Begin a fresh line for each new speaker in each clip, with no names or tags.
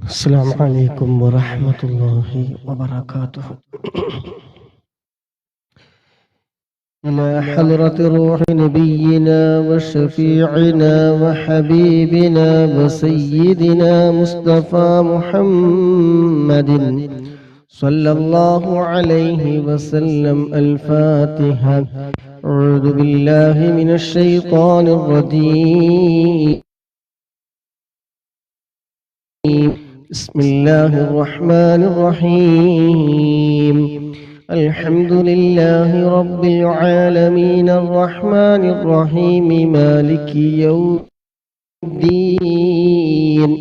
السلام عليكم ورحمة الله وبركاته. إلى حضرة روح نبينا وشفيعنا وحبيبنا وسيدنا مصطفى محمد صلى الله عليه وسلم. الفاتحة. أعوذ بالله من الشيطان الرجيم. بسم الله الرحمن الرحيم. الحمد لله رب العالمين الرحمن الرحيم مالك يوم الدين.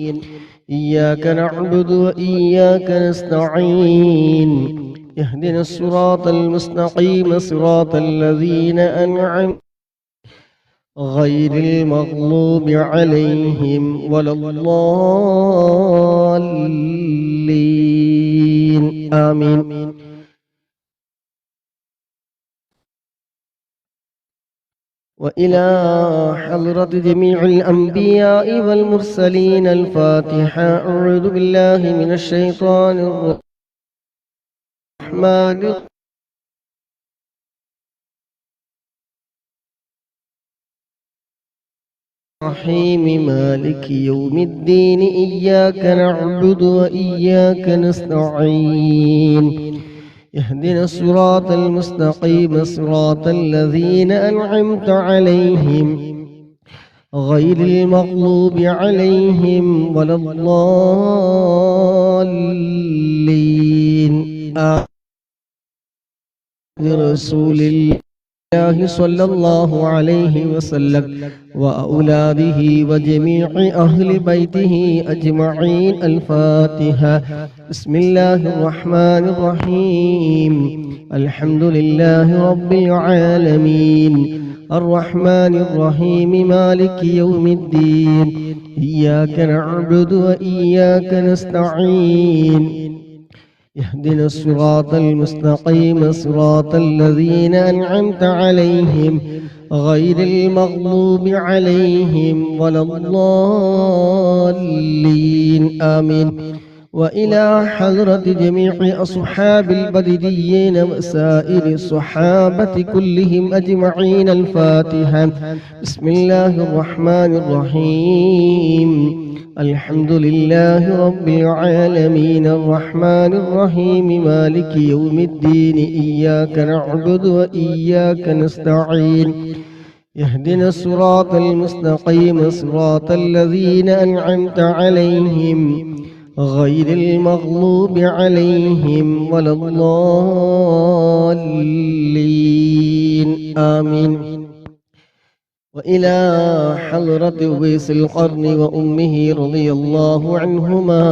إياك نعبد وإياك نستعين. اهدنا الصراط المستقيم صراط الذين أنعمت غير المغلوب عليهم ولا الضالين. آمين. وإلى حضرة جميع الأنبياء والمرسلين. الفاتحة. أعوذ بالله من الشيطان الرحمن الرحيم مالك يوم الدين. إياك نعبد وإياك نستعين. اهدنا الصراط المستقيم صراط الذين أنعمت عليهم غير المغلوب عليهم ولا الضالين. رسول الله صلى الله عليه وسلم وأولاده وجميع أهل بيته أجمعين. الفاتحة. بسم الله الرحمن الرحيم. الحمد لله رب العالمين الرحمن الرحيم مالك يوم الدين. إياك نعبد وإياك نستعين. اهدنا الصراط المستقيم صراط الذين أنعمت عليهم غير المغلوب عليهم ولا الضالين. آمين. وإلى حضرة جميع أصحاب البدريين وسائر الصحابة كلهم أجمعين. الفاتحة. بسم الله الرحمن الرحيم. الحمد لله رب العالمين الرحمن الرحيم مالك يوم الدين. إياك نعبد وإياك نستعين. اهدنا الصراط المستقيم صراط الذين أنعمت عليهم غير المغلوب عليهم ولا الضالين. آمين. وإلى حضرة أويس القرن وأمه رضي الله عنهما.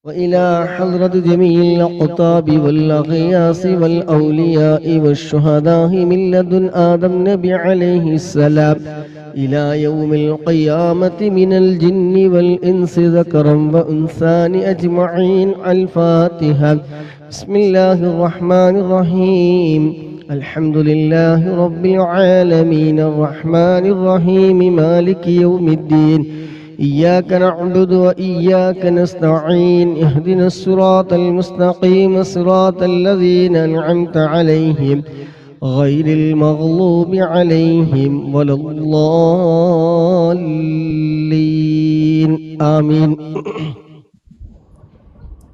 وإلى حضرة جميع الأقطاب والأغياس والأولياء والشهداء من لدن آدم نبي عليه السلام إلى يوم القيامة من الجن والإنس ذكرا وأنثى أجمعين. الفاتحة. بسم الله الرحمن الرحيم. الحمد لله رب العالمين الرحمن الرحيم مالك يوم الدين. إياك نعبد وإياك نستعين. اهدنا الصراط المستقيم صراط الذين أنعمت عليهم غير المغلوب عليهم ولا الضالين. آمين.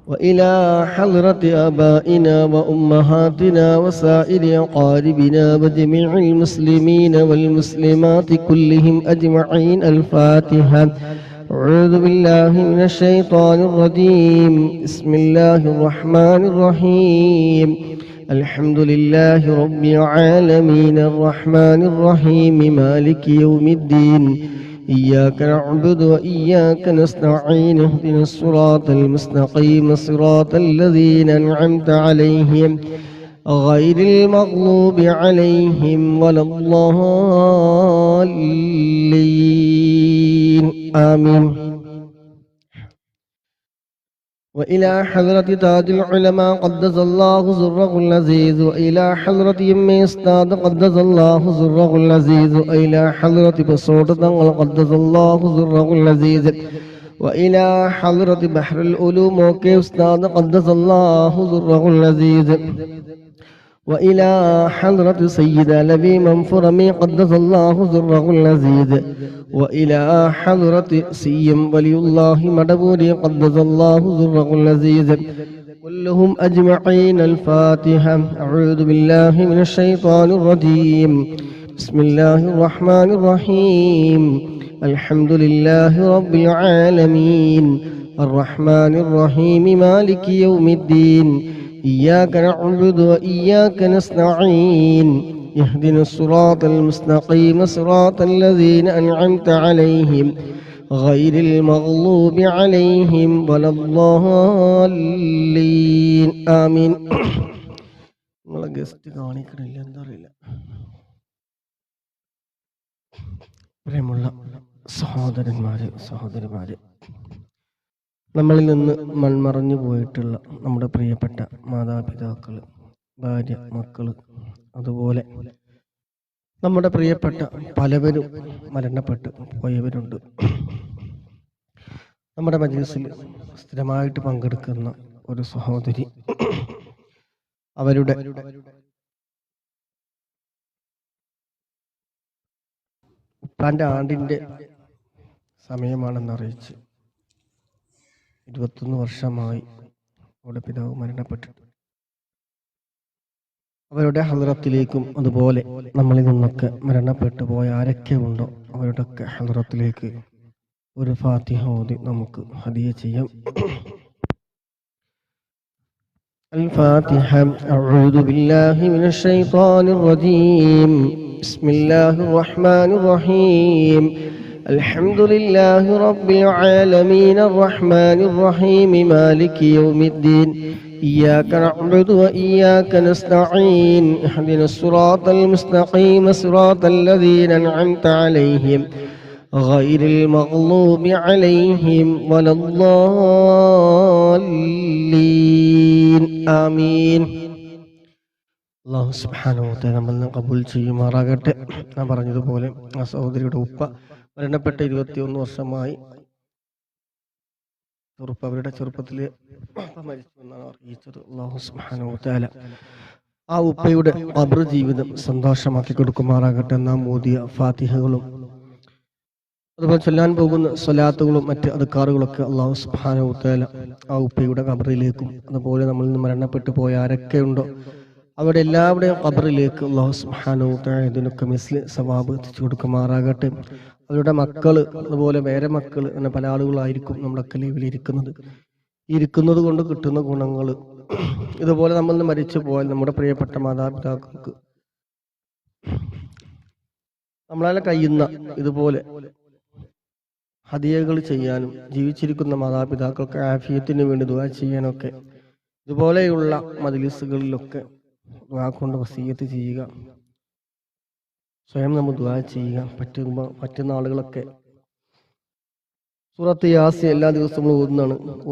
وإلى حضرة آبائنا وأمهاتنا وسائر أقاربنا وجميع المسلمين والمسلمات كلهم أجمعين. الفاتحة. أعوذ بالله من الشيطان الرجيم. بسم الله الرحمن الرحيم. الحمد لله رب العالمين الرحمن الرحيم مالك يوم الدين. إياك نعبد وإياك نستعين. اهدنا الصراط المستقيم صراط الذين أنعمت عليهم غير المغلوب عليهم ولا الضالين. آمين. وإلى حضرة تاج العلماء قدس الله سره العزيز وإلى حضرة يم استاد قدس الله سره العزيز وإلى حضرة بصوت قدس الله سره العزيز وإلى حضرة بحر العلوم استاد قدس الله سره العزيز وإلى حضرة سيد لبي منفرمي قدس الله سره العزيز وإلى حضرة سيم ولي الله مدبوري قدس الله سره العزيز كلهم أجمعين. الفاتحة. أعوذ بالله من الشيطان الرجيم. بسم الله الرحمن الرحيم. الحمد لله رب العالمين الرحمن الرحيم مالك يوم الدين إياك نعبد وإياك نستعين اهدنا الصراط المستقيم صراط الذين أنعمت عليهم غير المغضوب عليهم ولا الضالين آمين. പ്രിയമുള്ള സഹോദരന്മാരെ, നമ്മളിൽ നിന്ന് മൺമറഞ്ഞു പോയിട്ടുള്ള നമ്മുടെ പ്രിയപ്പെട്ട മാതാപിതാക്കൾ, ഭാര്യ, മക്കൾ, അതുപോലെ നമ്മുടെ പ്രിയപ്പെട്ട പലവരും മരണപ്പെട്ട് പോയവരുണ്ട്. നമ്മുടെ മജ്‌ലിസിൽ സ്ഥിരമായിട്ട് പങ്കെടുക്കുന്ന ഒരു സഹോദരി, അവരുടെ ഉപ്പാന്റെ ആണ്ടിന്റെ സമയമാണെന്ന് അറിയിച്ച് 21 വർഷമായി അവരുടെ പിതാവ് മരണപ്പെട്ടിട്ട്. അവരുടെ ഹളറത്തിലേക്കും അതുപോലെ നമ്മളിൽ നിന്നൊക്കെ മരണപ്പെട്ടു പോയ ആരൊക്കെ ഉണ്ടോ അവരുടെയൊക്കെ ഹളറത്തിലേക്ക് ഒരു ഫാത്തിഹ ഓതി നമുക്ക് ഹദിയ ചെയ്യാം. الفاتحة. أعوذ بالله من الشيطان الرجيم. بسم الله الرحمن الرحيم. الحمد لله رب العالمين الرحمن الرحيم مالك يوم الدين إياك نعبد وإياك نستعين اهدنا الصراط المستقيم صراط الذين أنعمت عليهم غير المغضوب عليهم ولا الضالين آمين. അല്ലാഹു സുബ്ഹാനഹു വ തആല നമ്മെ കബൂൽ ചെയ്യുമാറാകട്ടെ. ഞാൻ പറഞ്ഞതുപോലെ ആ സഹോദരിയുടെ ഉപ്പ മരണപ്പെട്ട 21 വർഷമായി. അവരുടെ ചെറുപ്പത്തിൽ മരിച്ചു എന്നാണ് അറിയിച്ചത്. അല്ലാഹു സുബ്ഹാനഹു വ തആല ആ ഉപ്പയുടെ ഖബർ ജീവിതം സന്തോഷമാക്കി കൊടുക്കുമാറാകട്ടെ. നാം ഓതിയ ഫാത്തിഹകളും അതുപോലെ ചൊല്ലാൻ പോകുന്ന സ്വലാത്തുകളും മറ്റ് അദ്കാറുകളൊക്കെ അല്ലാഹു സുബ്ഹാനഹു വ തആല ആ ഉപ്പയുടെ ഖബറിലേക്കും അതുപോലെ നമ്മളിൽ നിന്ന് മരണപ്പെട്ടു പോയ ആരൊക്കെ ഉണ്ടോ അവിടെ എല്ലാവരുടെയും ഖബറിലേക്ക് അല്ലാഹു സുബ്ഹാനഹു വ തആല ഇതിനൊക്കെ മിസ്ല് സവാബ് എത്തിച്ചു കൊടുക്കുമാറാകട്ടെ. അവരുടെ മക്കള് അതുപോലെ വേറെ മക്കള് അങ്ങനെ പല ആളുകളായിരിക്കും നമ്മുടെ ലൈവിൽ ഇരിക്കുന്നത് കൊണ്ട് കിട്ടുന്ന ഗുണങ്ങൾ. ഇതുപോലെ നമ്മൾ മരിച്ചു പോയാൽ നമ്മുടെ പ്രിയപ്പെട്ട മാതാപിതാക്കൾക്ക് നമ്മളാൽ കഴിയുന്ന ഇതുപോലെ ഹദിയകൾ ചെയ്യാനും ജീവിച്ചിരിക്കുന്ന മാതാപിതാക്കൾക്ക് ആഫിയത്തിന് വേണ്ടി ദുആ ചെയ്യാനൊക്കെ ഇതുപോലെയുള്ള മജ്‌ലിസുകളിലൊക്കെ ദുആ കൊണ്ട് വസിയത്ത് ചെയ്യുക. സ്വയം നമ്മൾ ദുആ ചെയ്യുക. പറ്റുന്ന ആളുകളൊക്കെ സൂറത്ത് യാസീൻ എല്ലാ ദിവസവും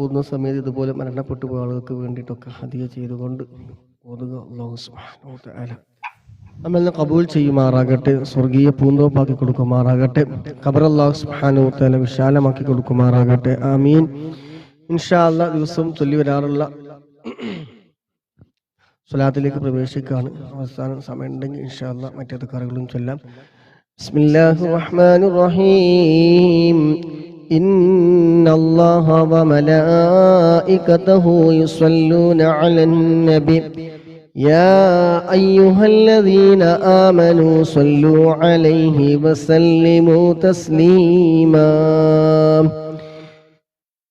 ഓതുന്ന സമയത്ത് ഇതുപോലെ മരണപ്പെട്ടു പോയ ആളുകൾക്ക് വേണ്ടിയിട്ടൊക്കെ ഹദിയ ചെയ്തുകൊണ്ട് ഓതുക. അല്ലാഹു സുബ്ഹാനഹു വ തആല നമ്മെ കബൂൽ ചെയ്യുമാറാകട്ടെ. സ്വർഗീയ പൂന്തോപ്പാക്കി കൊടുക്കുമാറാകട്ടെ. ഖബർ അല്ലാഹു സുബ്ഹാനഹു വ തആല വിശാലമാക്കി കൊടുക്കുമാറാകട്ടെ. ആമീൻ. ഇൻഷാ അല്ലാഹ് ദിവസവും ചൊല്ലി വരാറുള്ള സ്വലാത്തിലേക്ക് പ്രവേശിക്കുകയാണ്. അവസാനം സമയമുണ്ടെങ്കിൽ ഇൻഷാ അല്ലാഹ് മറ്റേത് കറികളും ചൊല്ലാം. ബിസ്മില്ലാഹിർ റഹ്മാനിർ റഹീം. ഇന്നല്ലാഹ വ മലായികതഹു യുസല്ലൂന അലൻ നബി യാ അയ്യുഹല്ലദീന ആമനൂ സ്വല്ലൂ അലൈഹി വസല്ലിമൂ തസ്ലീമാ.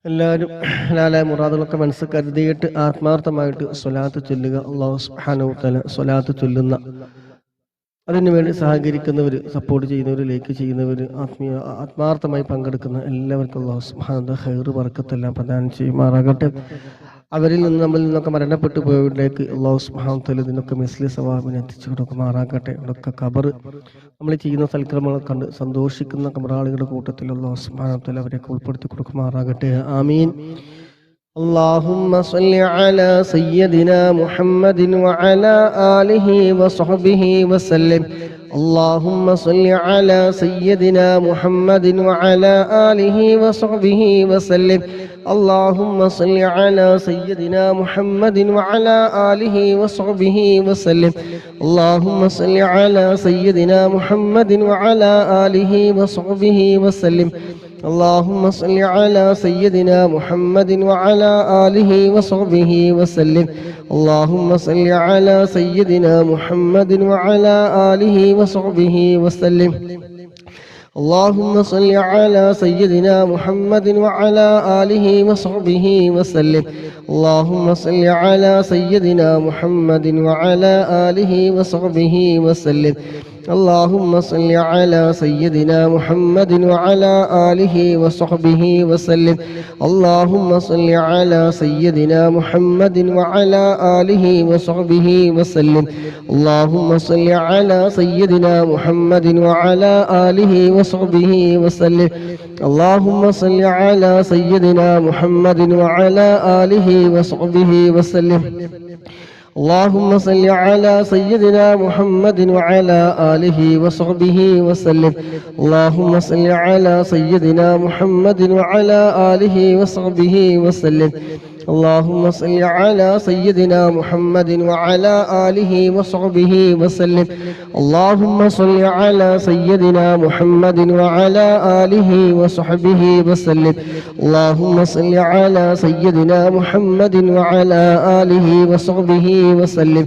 എല്ലാവരും ഹലാലായ മുറാദുകളൊക്കെ മനസ്സിൽ കരുതിയിട്ട് ആത്മാർത്ഥമായിട്ട് സ്വലാത്ത് ചൊല്ലുക. അല്ലാഹു സുബ്ഹാനഹു വ തആല സ്വലാത്ത് ചൊല്ലുന്ന അതിനുവേണ്ടി സഹകരിക്കുന്നവർ, സപ്പോർട്ട് ചെയ്യുന്നവർ, ലൈക്ക് ചെയ്യുന്നവർ, ആത്മാർത്ഥമായി പങ്കെടുക്കുന്ന എല്ലാവർക്കും അല്ലാഹു സുബ്ഹാനഹു വ തആല ഖൈർ ബർക്കത്തെല്ലാം പ്രദാനം ചെയ്യുമാറാകട്ടെ. അവരിൽ നിന്ന് നമ്മളിൽ നിന്നൊക്കെ മരണപ്പെട്ടു പോയവരിലേക്ക് അല്ലാഹു സുബ്ഹാനഹു വ തആല ഇതിനൊക്കെ മിസ്ലി സവാബിനെ എത്തിച്ചു കൊടുക്കുമാറാകട്ടെ. ഇവിടെയൊക്കെ ഖബർ നമ്മൾ ചെയ്യുന്ന സൽക്രമങ്ങൾ കണ്ട് സന്തോഷിക്കുന്ന ഖബറാളികളുടെ കൂട്ടത്തിൽ അല്ലാഹു സുബ്ഹാനഹു വ തആല അവരെയൊക്കെ ഉൾപ്പെടുത്തി കൊടുക്കുമാറാകട്ടെ. ആമീൻ. اللهم صل على سيدنا محمد وعلى آله وصحبه وسلم. اللهم صل على سيدنا محمد وعلى آله وصحبه وسلم. اللهم صل على سيدنا محمد وعلى آله وصحبه وسلم. اللهم صل على سيدنا محمد وعلى آله وصحبه وسلم. اللهم صل على سيدنا محمد وعلى آله وصحبه وسلم. اللهم صل على سيدنا محمد وعلى آله وصحبه وسلم. اللهم صل على سيدنا محمد وعلى آله وصحبه وسلم. اللهم صل على سيدنا محمد وعلى آله وصحبه وسلم. اللهم صل على سيدنا محمد وعلى آله وصحبه وسلم. اللهم صل على سيدنا محمد وعلى آله وصحبه وسلم. اللهم صل على سيدنا محمد وعلى آله وصحبه وسلم. اللهم صل على سيدنا محمد وعلى آله وصحبه وسلم. اللهم صل على سيدنا محمد وعلى آله وصحبه وسلم. اللهم صل على سيدنا محمد وعلى آله وصحبه وسلم. اللهم صل على سيدنا محمد وعلى آله وصحبه وسلم. اللهم صل على سيدنا محمد وعلى آله وصحبه وسلم. اللهم صل على سيدنا محمد وعلى آله وصحبه وسلم.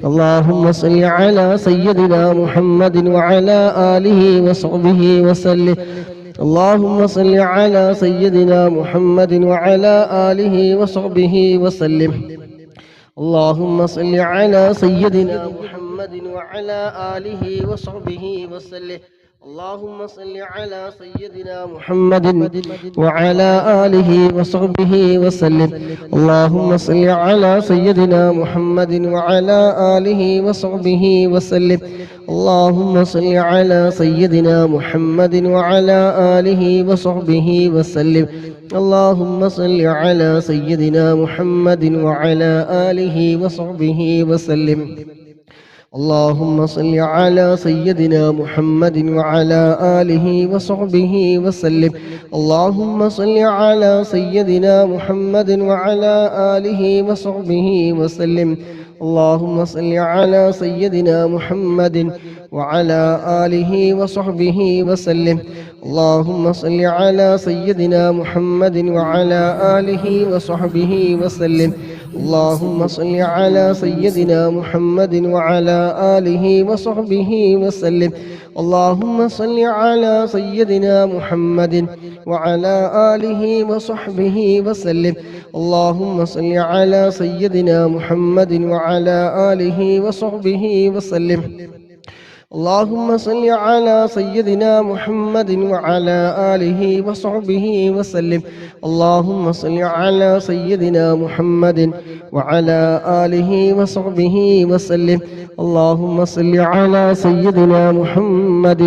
اللهم صل على سيدنا محمد وعلى آله وصحبه وسلم. اللهم صل على سيدنا محمد وعلى آله وصحبه وسلم. اللهم صل على سيدنا محمد وعلى آله وصحبه وسلم. اللهم صل على سيدنا محمد وعلى آله وصحبه وسلم. اللهم صل على سيدنا محمد وعلى آله وصحبه وسلم. اللهم صل على سيدنا محمد وعلى آله وصحبه وسلم. اللهم صل على سيدنا محمد وعلى آله وصحبه وسلم. اللهم صل على سيدنا محمد وعلى آله وصحبه وسلم. اللهم صل على سيدنا محمد وعلى آله وصحبه وسلم. اللهم صل على سيدنا محمد وعلى آله وصحبه وسلم. اللهم صل على سيدنا محمد وعلى آله وصحبه وسلم. اللهم صل على سيدنا محمد وعلى آله وصحبه وسلم. اللهم صل على سيدنا محمد وعلى آله وصحبه وسلم. اللهم صل على سيدنا محمد وعلى آله وصحبه وسلم. اللهم صل على سيدنا محمد وعلى آله وصحبه وسلم. اللهم صل على سيدنا محمد وعلى آله وصحبه وسلم. اللهم صل على سيدنا محمد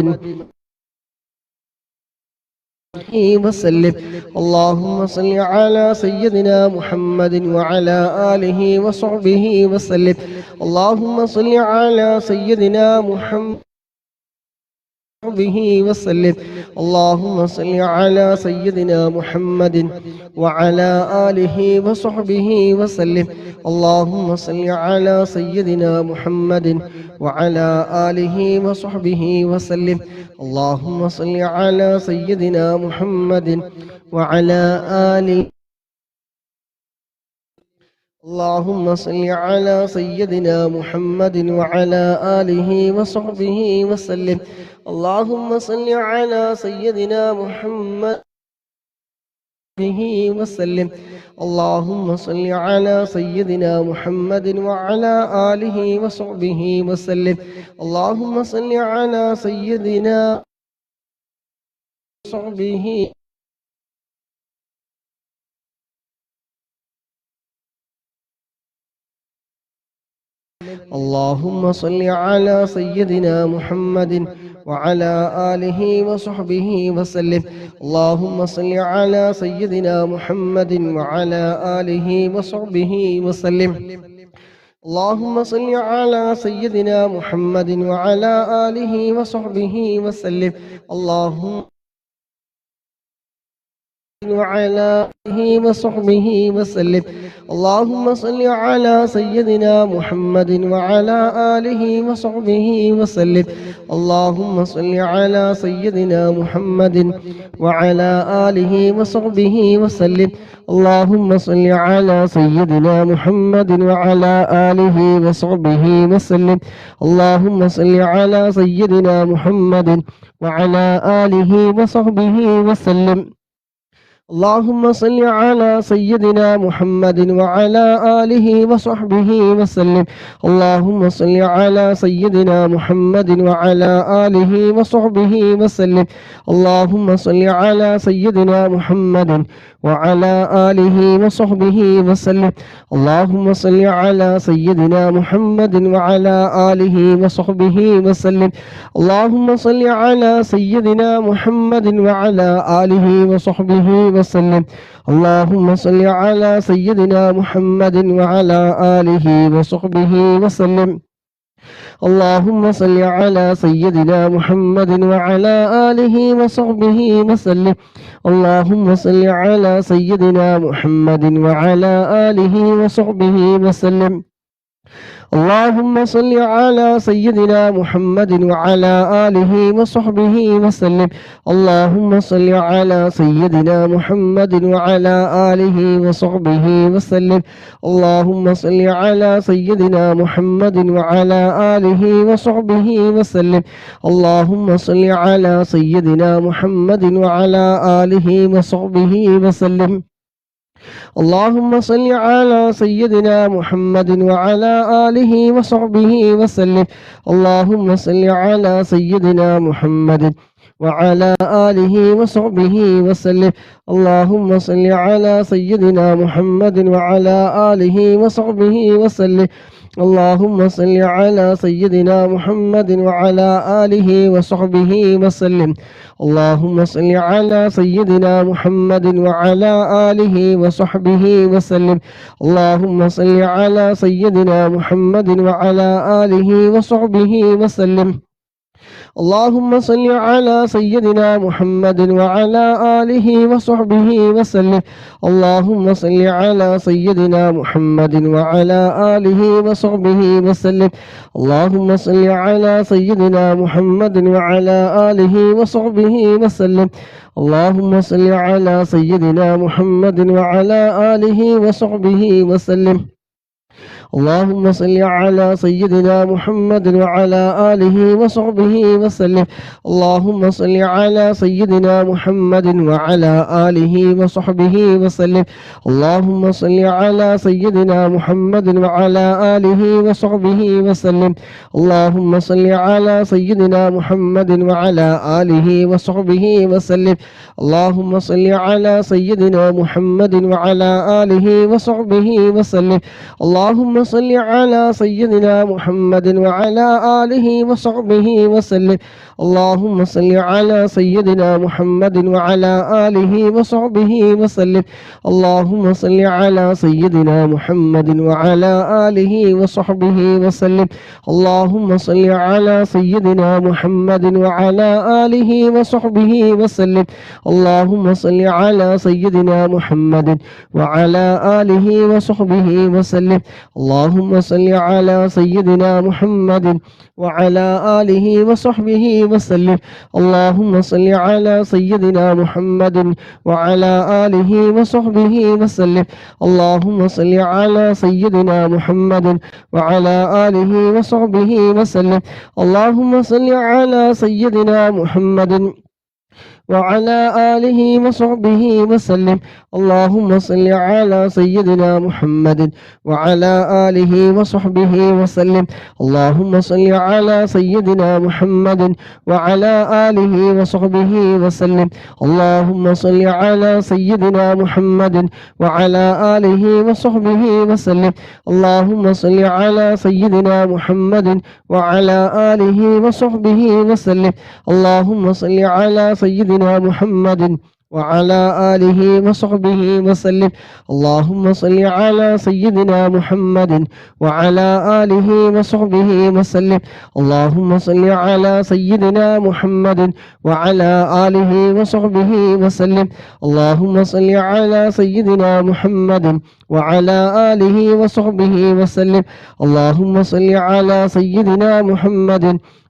وسلم. اللهم صل على سيدنا محمد وعلى آله وصحبه وسلم. اللهم صل على سيدنا محمد به وسلم. اللهم صل على سيدنا محمد وعلى آله وصحبه وسلم. اللهم صل على سيدنا محمد وعلى آله وصحبه وسلم. اللهم صل على سيدنا محمد وعلى آله. اللهم صل على سيدنا محمد وعلى آله وصحبه وسلم. اللهم صل على سيدنا محمد به وسلم. اللهم صل على سيدنا محمد وعلى آله وصحبه وسلم. اللهم صل على سيدنا وصحبه اللهم صل على سيدنا محمد وعلى آله وصحبه وسلم. اللهم صل على سيدنا محمد وعلى آله وصحبه وسلم. اللهم صل على سيدنا محمد وعلى آله وصحبه وسلم. اللهم وعلى آله وصحبه وسلم. اللهم صل على سيدنا محمد وعلى آله وصحبه وسلم. اللهم صل على سيدنا محمد وعلى آله وصحبه وسلم. اللهم صل على سيدنا محمد وعلى آله وصحبه وسلم. اللهم صل على سيدنا محمد وعلى آله وصحبه وسلم. اللهم صل على سيدنا محمد وعلى آله وصحبه وسلم. اللهم صل على سيدنا محمد وعلى آله وصحبه وسلم. اللهم صل على سيدنا محمد وعلى آله وصحبه وسلم. اللهم صل على سيدنا محمد وعلى آله وصحبه وسلم. اللهم صل على سيدنا محمد وعلى آله وصحبه وسلم. اللهم صل على سيدنا محمد وعلى آله وصحبه وسلم. اللهم صل على سيدنا محمد وعلى آله وصحبه وسلم. اللهم صل على سيدنا محمد وعلى آله وصحبه وسلم. اللهم صل على سيدنا محمد وعلى آله وصحبه وسلم. اللهم صل على سيدنا محمد وعلى آله وصحبه وسلم. اللهم صل على سيدنا محمد وعلى آله وصحبه وسلم. اللهم صل على سيدنا محمد وعلى آله وصحبه وسلم. اللهم صل على سيدنا محمد وعلى آله وصحبه وسلم. اللهم صل على سيدنا محمد وعلى آله وصحبه وسلم. اللهم صل على سيدنا محمد وعلى آله وصحبه وسلم. اللهم صل على سيدنا محمد وعلى آله وصحبه وسلم. اللهم صل على سيدنا محمد وعلى آله وصحبه وسلم. اللهم صل على سيدنا محمد وعلى آله وصحبه وسلم. اللهم صل على سيدنا محمد وعلى آله وصحبه وسلم. اللهم صل على سيدنا محمد وعلى آله وصحبه وسلم. اللهم صل على سيدنا محمد وعلى آله وصحبه وسلم. اللهم صل على سيدنا محمد وعلى آله وصحبه وسلم. اللهم صل على سيدنا محمد وعلى آله وصحبه وسلم. اللهم صل على سيدنا محمد وعلى آله وصحبه وسلم. اللهم صل على سيدنا محمد وعلى آله وصحبه وسلم. اللهم صل على سيدنا محمد وعلى آله وصحبه وسلم. اللهم صل على سيدنا محمد وعلى آله وصحبه وسلم. اللهم صل على سيدنا محمد وعلى آله وصحبه وسلم. اللهم صل على سيدنا محمد وعلى آله وصحبه وسلم. اللهم صل على سيدنا محمد وعلى آله وصحبه وسلم. اللهم صل على سيدنا محمد وعلى آله وصحبه وسلم. اللهم صل على سيدنا محمد وعلى آله وصحبه وسلم. اللهم صل على سيدنا محمد وعلى آله وصحبه وسلم. اللهم صل على سيدنا محمد وعلى آله وصحبه وسلم. اللهم صل على سيدنا محمد وعلى آله وصحبه وسلم. اللهم صل على سيدنا محمد وعلى آله وصحبه وسلم. اللهم صل على سيدنا محمد وعلى آله وصحبه وسلم. اللهم صل على سيدنا محمد وعلى آله وصحبه وسلم. اللهم صل على سيدنا محمد وعلى آله وصحبه وسلم. اللهم صل على سيدنا محمد وعلى آله وصحبه وسلم. اللهم صل على سيدنا محمد وعلى آله وصحبه وسلم. اللهم صل على سيدنا محمد وعلى آله وصحبه وسلم. اللهم صل على سيدنا محمد وعلى آله وصحبه وسلم. اللهم صل على سيدنا محمد وعلى آله وصحبه وسلم. اللهم صل على سيدنا محمد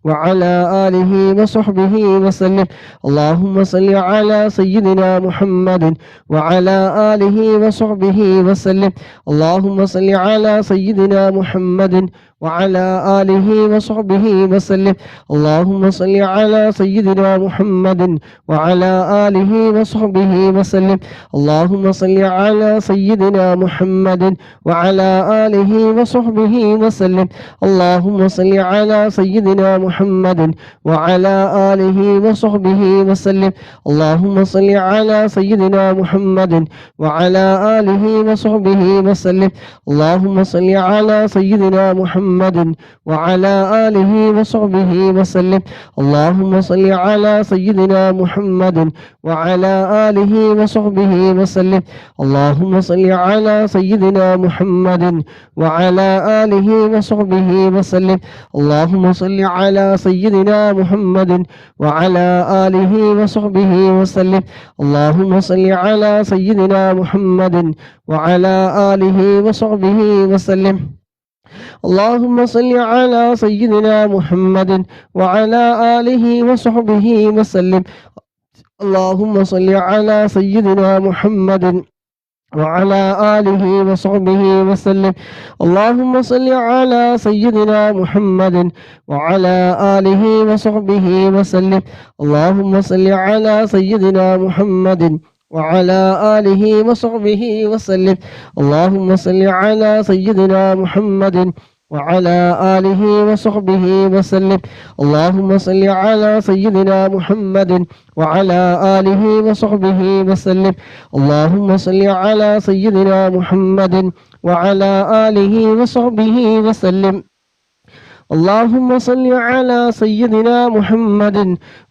وعلى آله وصحبه وسلم. اللهم صل على سيدنا محمد وعلى آله وصحبه وسلم. اللهم صل على سيدنا محمد وعلى آله وصحبه وسلم. اللهم صل على سيدنا محمد وعلى آله وصحبه وسلم. اللهم صل على سيدنا محمد وعلى آله وصحبه وسلم. اللهم صل على سيدنا محمد وعلى آله وصحبه وسلم. اللهم صل على سيدنا محمد وعلى آله وصحبه وسلم. اللهم صل على سيدنا محمد وعلى آله وصحبه وسلم. اللهم صل على سيدنا محمد وعلى آله وصحبه وسلم. اللهم صل على سيدنا محمد وعلى آله وصحبه وسلم. اللهم صل على سيدنا محمد وعلى آله وصحبه وسلم. اللهم صل على سيدنا محمد وعلى آله وصحبه وسلم. اللهم صل على سيدنا محمد وعلى آله وصحبه وسلم. اللهم صل على سيدنا محمد وعلى آله وصحبه وسلم. اللهم صل على سيدنا محمد وعلى آله وصحبه وسلم. اللهم صل على سيدنا محمد وعلى آله وصحبه وسلم. اللهم صل على سيدنا محمد وعلى آله وصحبه وسلم. اللهم صل على سيدنا محمد وعلى آله وصحبه وسلم. اللهم صل على سيدنا محمد وعلى آله وصحبه وسلم. اللهم صل على سيدنا محمد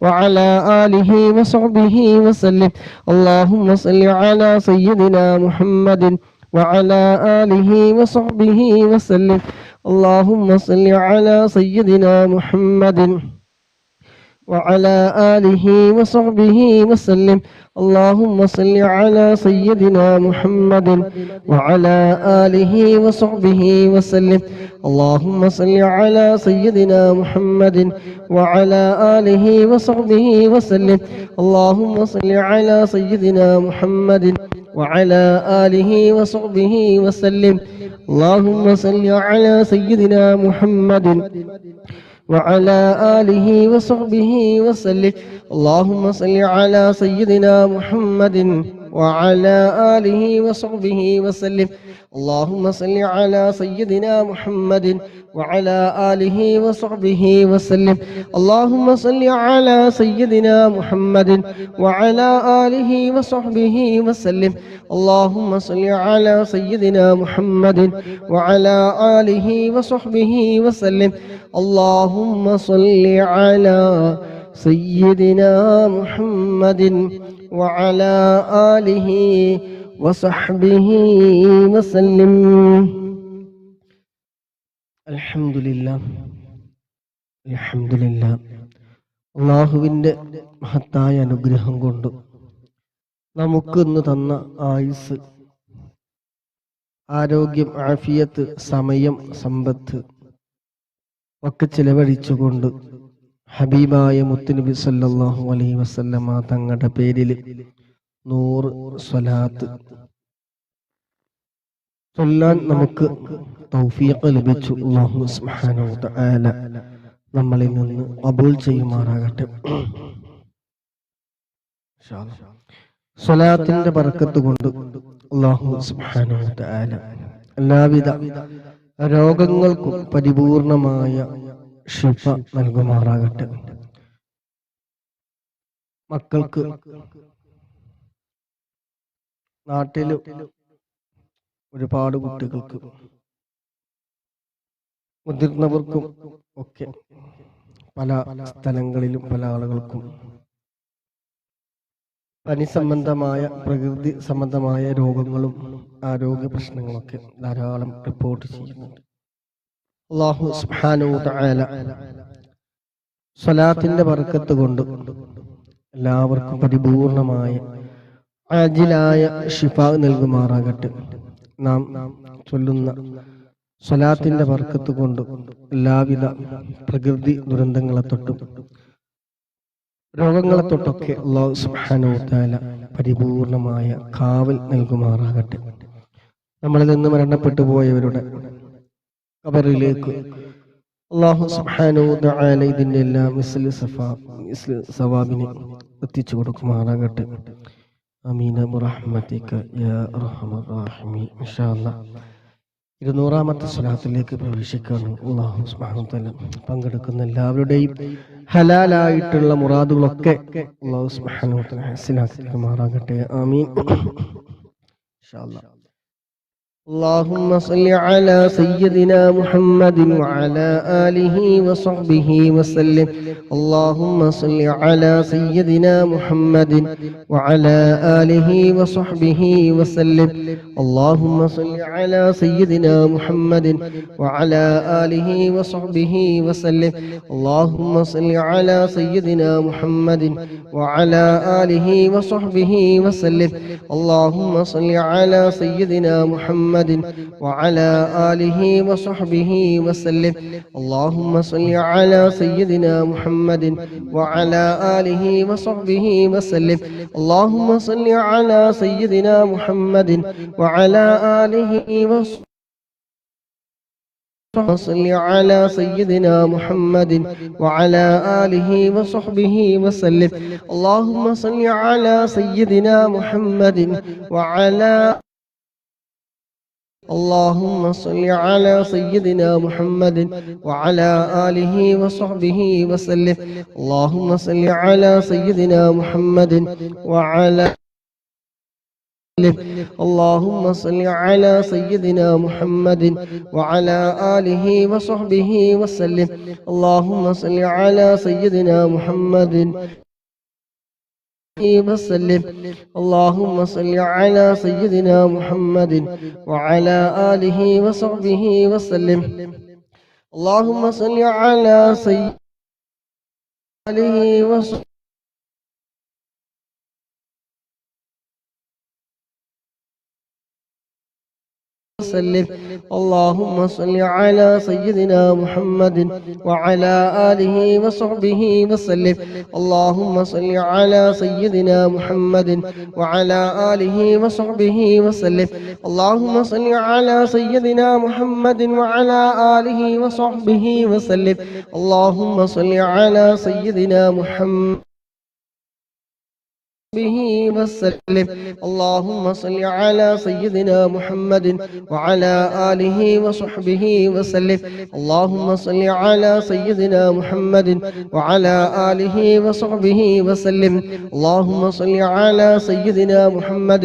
وعلى آله وصحبه وسلم. اللهم صل على سيدنا محمد وعلى آله وصحبه وسلم. اللهم صل على سيدنا محمد وعلى آله وصحبه وسلم. اللهم صل على سيدنا محمد وعلى آله وصحبه وسلم. اللهم صل على سيدنا محمد وعلى آله وصحبه وسلم. اللهم صل على سيدنا محمد وعلى آله وصحبه وسلم. اللهم صل على سيدنا محمد وعلى آله وصحبه وسلم. اللهم صل على سيدنا محمد وعلى آله وصحبه وسلم. اللهم صل على سيدنا محمد وعلى آله وصحبه وسلم. اللهم صل على سيدنا محمد وعلى آله وصحبه وسلم. اللهم صل على سيدنا محمد وعلى آله وصحبه وسلم. اللهم صل على سيدنا محمد وعلى آله وصحبه وسلم. الحمد لله الحمد لله. അള്ളാഹുവിൻ്റെ മഹത്തായ അനുഗ്രഹം കൊണ്ട് നമുക്ക് ഇന്ന് തന്ന ആയുസ്, ആരോഗ്യം, ആഫിയത്ത്, സമയം, സമ്പത്ത് ഒക്കെ ചിലവഴിച്ചുകൊണ്ട് ഹബീബായ മുത്തുനബി സല്ലല്ലാഹു അലൈഹി വസല്ലമ തങ്ങളുടെ പേരിൽ 100 സ്വലാത്ത് ചൊല്ലാൻ നമുക്ക് തൗഫീഖ് ലഭിച്ചു. അല്ലാഹു സുബ്ഹാനഹു വ തആല നമ്മളിൽ നിന്ന് ഖബൂൽ ചെയ്യുമാറാകട്ടെ. സ്വലാത്തിന്റെ ബർക്കത്ത് കൊണ്ട് അല്ലാഹു സുബ്ഹാനഹു വ തആല എല്ലാവിധ രോഗങ്ങൾക്കും പരിപൂർണമായ ശിഫ നൽകുമാറാകട്ടെ. മക്കൾക്ക്, നാട്ടില് ഒരുപാട് കുട്ടികൾക്ക്, മുതിർന്നവർക്കും ഒക്കെ പല സ്ഥലങ്ങളിലും പല ആളുകൾക്കും പനി സംബന്ധമായ, പ്രകൃതി സംബന്ധമായ രോഗങ്ങളും ആരോഗ്യ പ്രശ്നങ്ങളൊക്കെ ധാരാളം റിപ്പോർട്ട് ചെയ്യുന്നുണ്ട്. അല്ലാഹു സുബ്ഹാനഹു വ തആല സ്വലാത്തിന്റെ ബർക്കത്ത് കൊണ്ട് എല്ലാവർക്കും പരിപൂർണമായ ആജിലായ ശിഫ നൽകുമാറാകട്ടെ. നാം ചൊല്ലുന്ന സ്വലാത്തിന്റെ ബർക്കത്ത് കൊണ്ട് എല്ലാവിധ പ്രകൃതി ദുരന്തങ്ങളെ തൊട്ടും രോഗങ്ങളെ തൊട്ടൊക്കെ അല്ലാഹു സുബ്ഹാനഹു വ തആല പരിപൂർണമായ കാവൽ നൽകുമാറാകട്ടെ. നമ്മളിൽ നിന്ന് മരണപ്പെട്ടു പോയവരുടെ ഖബറിലേക്ക് അല്ലാഹു സുബ്ഹാനഹു വ തആല ഇതിന്റെ എല്ലാം മിസ്ലു സവാബിനെ എത്തിച്ചു കൊടുക്കുമാറാകട്ടെ. ആമീൻ ബിറഹ്മതിക യാ അർഹമർ റഹീമീൻ. ഇൻഷാ അല്ലാഹ് 200-ാമത്തെ സ്വലാത്തിലേക്ക് പ്രവേശിക്കുകയാണ്. അല്ലാഹു സുബ്ഹാനഹു വ തആല പങ്കെടുക്കുന്ന എല്ലാവരുടെയും ഹലാലായിട്ടുള്ള മുറാദുകളൊക്കെ അല്ലാഹു സുബ്ഹാനഹു വ തആല ഹസനാക്കി തരുമാറാകട്ടെ. ആമീൻ. ഇൻഷാ അല്ലാഹ്. اللهم صل على سيدنا محمد وعلى آله وصحبه وسلم. اللهم صل على سيدنا محمد وعلى آله وصحبه وسلم. اللهم صل على سيدنا محمد وعلى آله وصحبه وسلم. اللهم صل على سيدنا محمد وعلى آله وصحبه وسلم. اللهم صل على سيدنا محمد وعلى آله وصحبه وسلم. اللهم صل على سيدنا محمد وعلى آله وصحبه وسلم. اللهم صل على سيدنا محمد وعلى آله صل على سيدنا محمد وعلى آله وصحبه وسلم. اللهم صل على سيدنا محمد وعلى اللهم صل على سيدنا محمد وعلى آله وصحبه وسلم. اللهم صل على سيدنا محمد وعلى اللهم صل على سيدنا محمد وعلى آله وصحبه وسلم. اللهم صل على سيدنا محمد وسلم. اللهم صل على سيدنا محمد وعلى آله وصحبه وسلم. اللهم صل على سيدنا آله وصحبه وسلم. اللهم صل على سيدنا محمد وعلى آله وصحبه وسلم. اللهم صل على سيدنا محمد وعلى آله وصحبه وسلم. اللهم صل على سيدنا محمد وعلى آله وصحبه وسلم. اللهم صل على سيدنا محمد به وسلم. اللهم صل على سيدنا محمد وعلى آله وصحبه وسلم. اللهم صل على سيدنا محمد وعلى آله وصحبه وسلم. اللهم صل على سيدنا محمد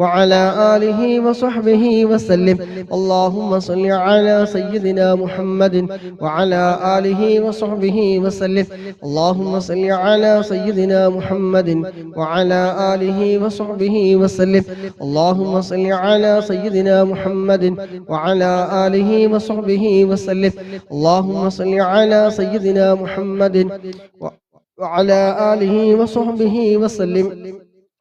وعلى آله وصحبه وسلم. اللهم صل على سيدنا محمد وعلى آله وصحبه وسلم. اللهم صل على سيدنا محمد وعلى آله وصحبه وسلم. اللهم صل على سيدنا محمد وعلى آله وصحبه وسلم. اللهم صل على سيدنا محمد وعلى آله وصحبه وسلم.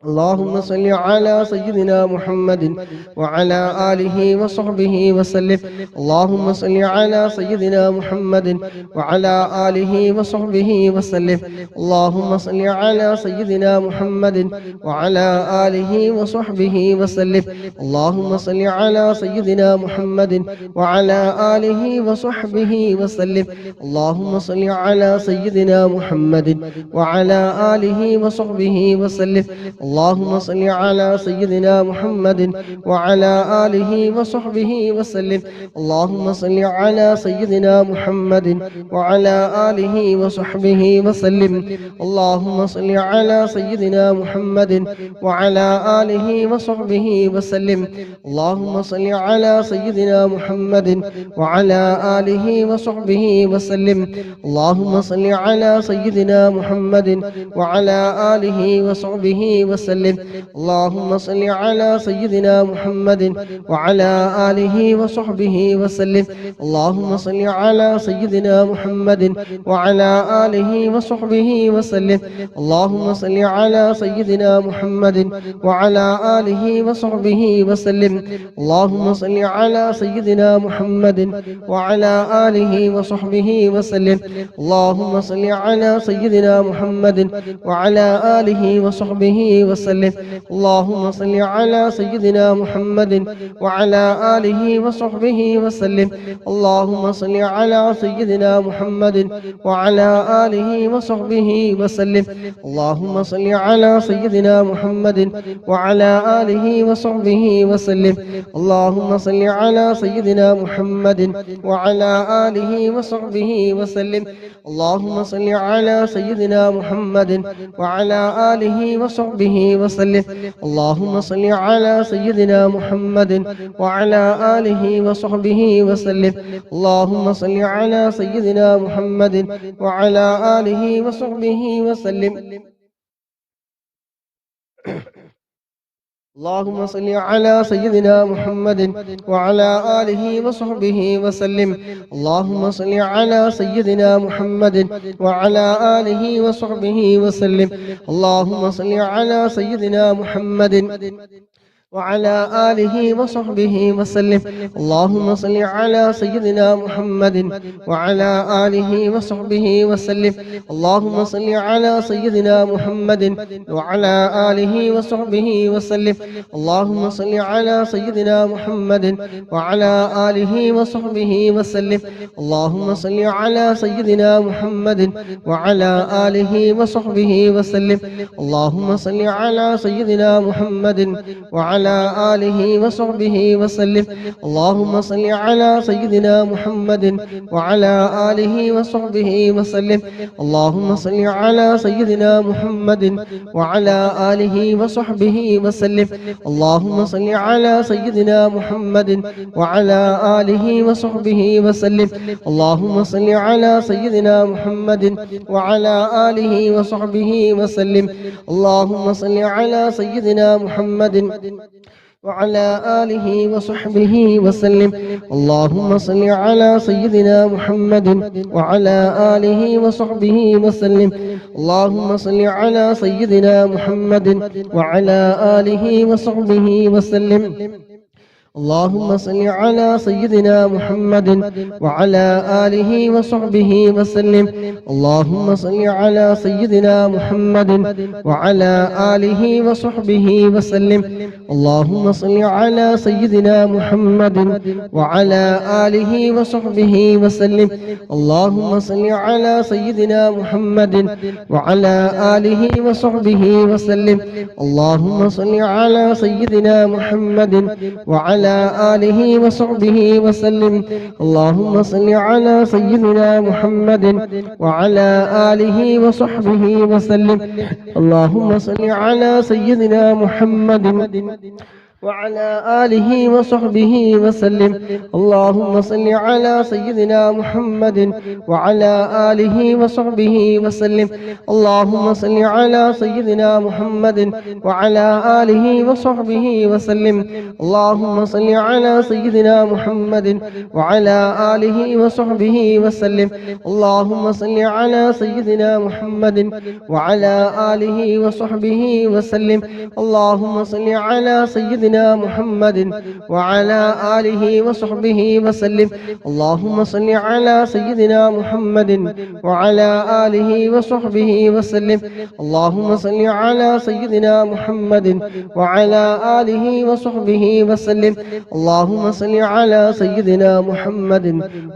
اللهم صل على سيدنا محمد وعلى آله وصحبه وسلم. اللهم صل على سيدنا محمد وعلى آله وصحبه وسلم. اللهم صل على سيدنا محمد وعلى آله وصحبه وسلم. اللهم صل على سيدنا محمد وعلى آله وصحبه وسلم. اللهم صل على سيدنا محمد وعلى آله وصحبه وسلم. اللهم صل على سيدنا محمد وعلى آله وصحبه وسلم. اللهم صل على سيدنا محمد وعلى آله وصحبه وسلم. اللهم صل على سيدنا محمد وعلى آله وصحبه وسلم. اللهم صل على سيدنا محمد وعلى آله وصحبه وسلم. اللهم صل على سيدنا محمد وعلى آله وصحبه وسلم. اللهم صل على سيدنا محمد وعلى آله وصحبه وسلم. اللهم صل على سيدنا محمد وعلى آله وصحبه وسلم. اللهم صل على سيدنا محمد وعلى آله وصحبه وسلم. اللهم صل على سيدنا محمد وعلى آله وصحبه وسلم. اللهم صل على سيدنا محمد وعلى آله وصحبه وسلم. اللهم صل على سيدنا محمد وعلى آله وصحبه وسلم. اللهم صل على سيدنا محمد وعلى آله وصحبه وسلم. اللهم صل على سيدنا محمد وعلى آله وصحبه وسلم. اللهم صل على سيدنا محمد وعلى آله وصحبه وسلم. اللهم صل على سيدنا محمد وعلى آله وصحبه وسلم. اللهم صل على سيدنا محمد وعلى آله وصحبه وسلم. اللهم صل على سيدنا محمد وعلى آله وصحبه وسلم. اللهم صل على سيدنا محمد وعلى آله وصحبه وسلم. اللهم صل على سيدنا محمد وعلى آله وصحبه وسلم. اللهم صل على سيدنا محمد وعلى آله وصحبه وسلم. اللهم صل على سيدنا محمد وعلى آله وصحبه وسلم. اللهم صل على سيدنا محمد وعلى آله وصحبه وسلم. اللهم صل على سيدنا محمد وعلى آله وصحبه وسلم. اللهم صل على سيدنا محمد وعلى آله وصحبه وسلم. اللهم صل على سيدنا محمد وعلى آله وصحبه وسلم. اللهم صل على سيدنا محمد وعلى آله وصحبه وسلم. اللهم صل على سيدنا محمد وعلى آله وصحبه وسلم. اللهم صل على سيدنا محمد وعلى آله وصحبه وسلم. اللهم صل على سيدنا محمد وعلى آله وصحبه وسلم. اللهم صل على سيدنا محمد وعلى آله وصحبه وسلم. اللهم صل على سيدنا محمد وعلى آله وصحبه وسلم. اللهم صل على سيدنا محمد وعلى آله وصحبه وسلم. اللهم صل على سيدنا محمد وعلى آله وصحبه وسلم. اللهم صل على سيدنا محمد وعلى آله وصحبه وسلم. اللهم صل على سيدنا محمد وعلى آله وصحبه وسلم. اللهم صل على سيدنا محمد وعلى آله وصحبه وسلم. اللهم صل على سيدنا محمد وعلى آله وصحبه وسلم. اللهم صل على سيدنا محمد وعلى آله وصحبه وسلم. اللهم صل على سيدنا محمد وعلى آله وصحبه وسلم. اللهم صل على سيدنا محمد وعلى آله وصحبه وسلم. اللهم صل على سيدنا محمد وعلى آله وصحبه وسلم. اللهم صل على سيدنا محمد وعلى آله وصحبه وسلم. اللهم صل على سيدنا محمد وعلى آله وصحبه وسلم. اللهم صل على سيدنا محمد وعلى آله وصحبه وسلم. اللهم صل على سيدنا محمد وعلى آله وصحبه وسلم. اللهم صل على سيدنا محمد وعلى آله وصحبه وسلم. اللهم صل على سيدنا محمد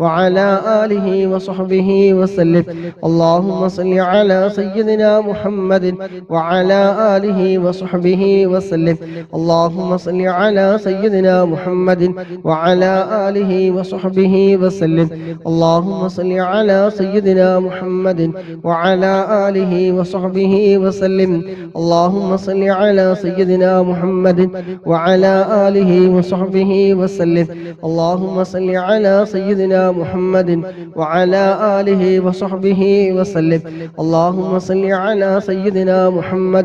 وعلى آله وصحبه وسلم. اللهم صل على سيدنا محمد وعلى آله وصحبه وسلم. اللهم صل على سيدنا محمد وعلى آله وصحبه وسلم. اللهم صل على سيدنا محمد وعلى آله وصحبه وسلم. اللهم صل على سيدنا محمد وعلى آله وصحبه وسلم. اللهم صل على سيدنا محمد وعلى آله وصحبه وسلم. اللهم صل على سيدنا محمد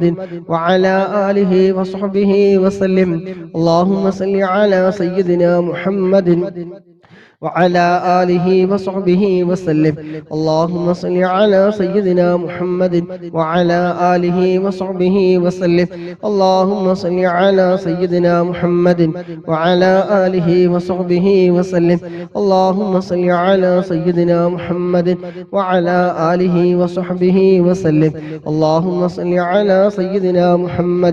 وعلى آله وصحبه وسلم. اللهم صل على سيدنا محمد وعلى آله وصحبه وسلم. اللهم صل على سيدنا محمد وعلى آله وصحبه وسلم. اللهم صل على سيدنا محمد وعلى آله وصحبه وسلم. اللهم صل على سيدنا محمد وعلى آله وصحبه وسلم. اللهم صل على سيدنا محمد وعلى آله وصحبه وسلم. اللهم صل على سيدنا محمد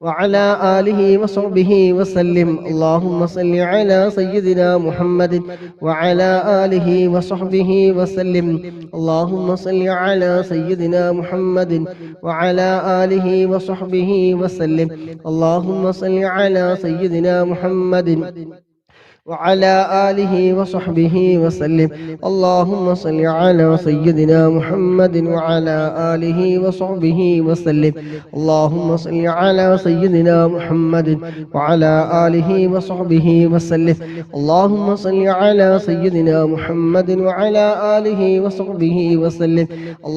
وعلى آله وصحبه وسلم. اللهم صل على سيدنا محمد وعلى آله وصحبه وسلم. اللهم صل على سيدنا محمد وعلى آله وصحبه وسلم. اللهم صل على سيدنا محمد وعلى آله وصحبه وسلم. اللهم صل على سيدنا محمد وعلى آله وصحبه وسلم. اللهم صل على سيدنا محمد وعلى آله وصحبه وسلم. اللهم صل على سيدنا محمد وعلى آله وصحبه وسلم.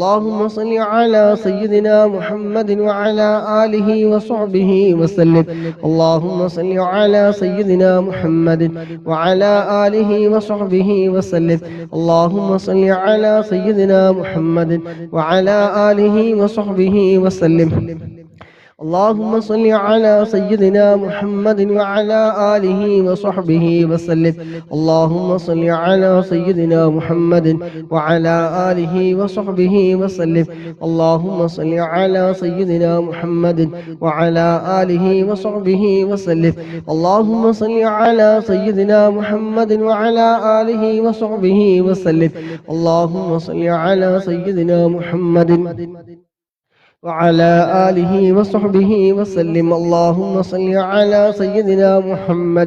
اللهم صل على سيدنا محمد وعلى آله وصحبه وسلم. اللهم صل على سيدنا محمد وعلى آله وصحبه وسلم. اللهم صل على سيدنا محمد وعلى آله وصحبه وسلم. اللهم صل على سيدنا محمد وعلى آله وصحبه وسلم. اللهم صل على سيدنا محمد وعلى آله وصحبه وسلم. اللهم صل على سيدنا محمد وعلى آله وصحبه وسلم. اللهم صل على سيدنا محمد وعلى آله وصحبه وسلم. اللهم صل على سيدنا محمد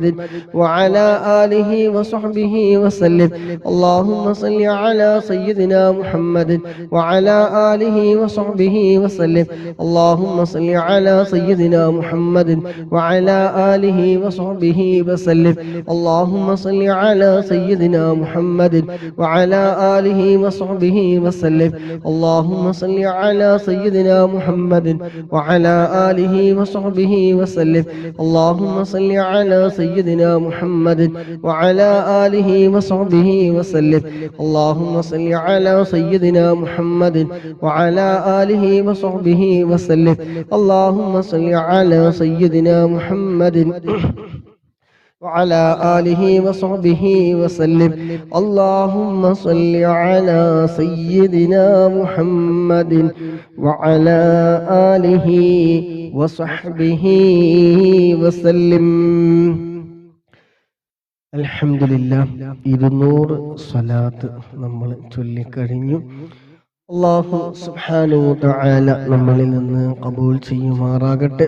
وعلى آله وصحبه وسلم. اللهم صل على سيدنا محمد وعلى آله وصحبه وسلم. اللهم صل على سيدنا محمد وعلى آله وصحبه وسلم. اللهم صل على سيدنا محمد وعلى آله وصحبه وسلم. اللهم صل على سيدنا محمد وعلى آله وصحبه وسلم. اللهم صل على سيدنا محمد وعلى آله وصحبه وسلم. اللهم صل على سيدنا محمد وعلى آله وصحبه وسلم. اللهم صل على سيدنا محمد وعلى آله وصحبه وسلم. اللهم صل على سيدنا محمد وعلى آله وصحبه وسلم. അൽഹംദുലില്ലാഹ് 200 സ്വലാത്ത് നമ്മൾ ചൊല്ലിക്കഴിഞ്ഞു. അല്ലാഹു സുബ്ഹാനഹു വ തആല നമ്മളിൽ നിന്ന് ഖബൂൽ ചെയ്യുമാറാകട്ടെ.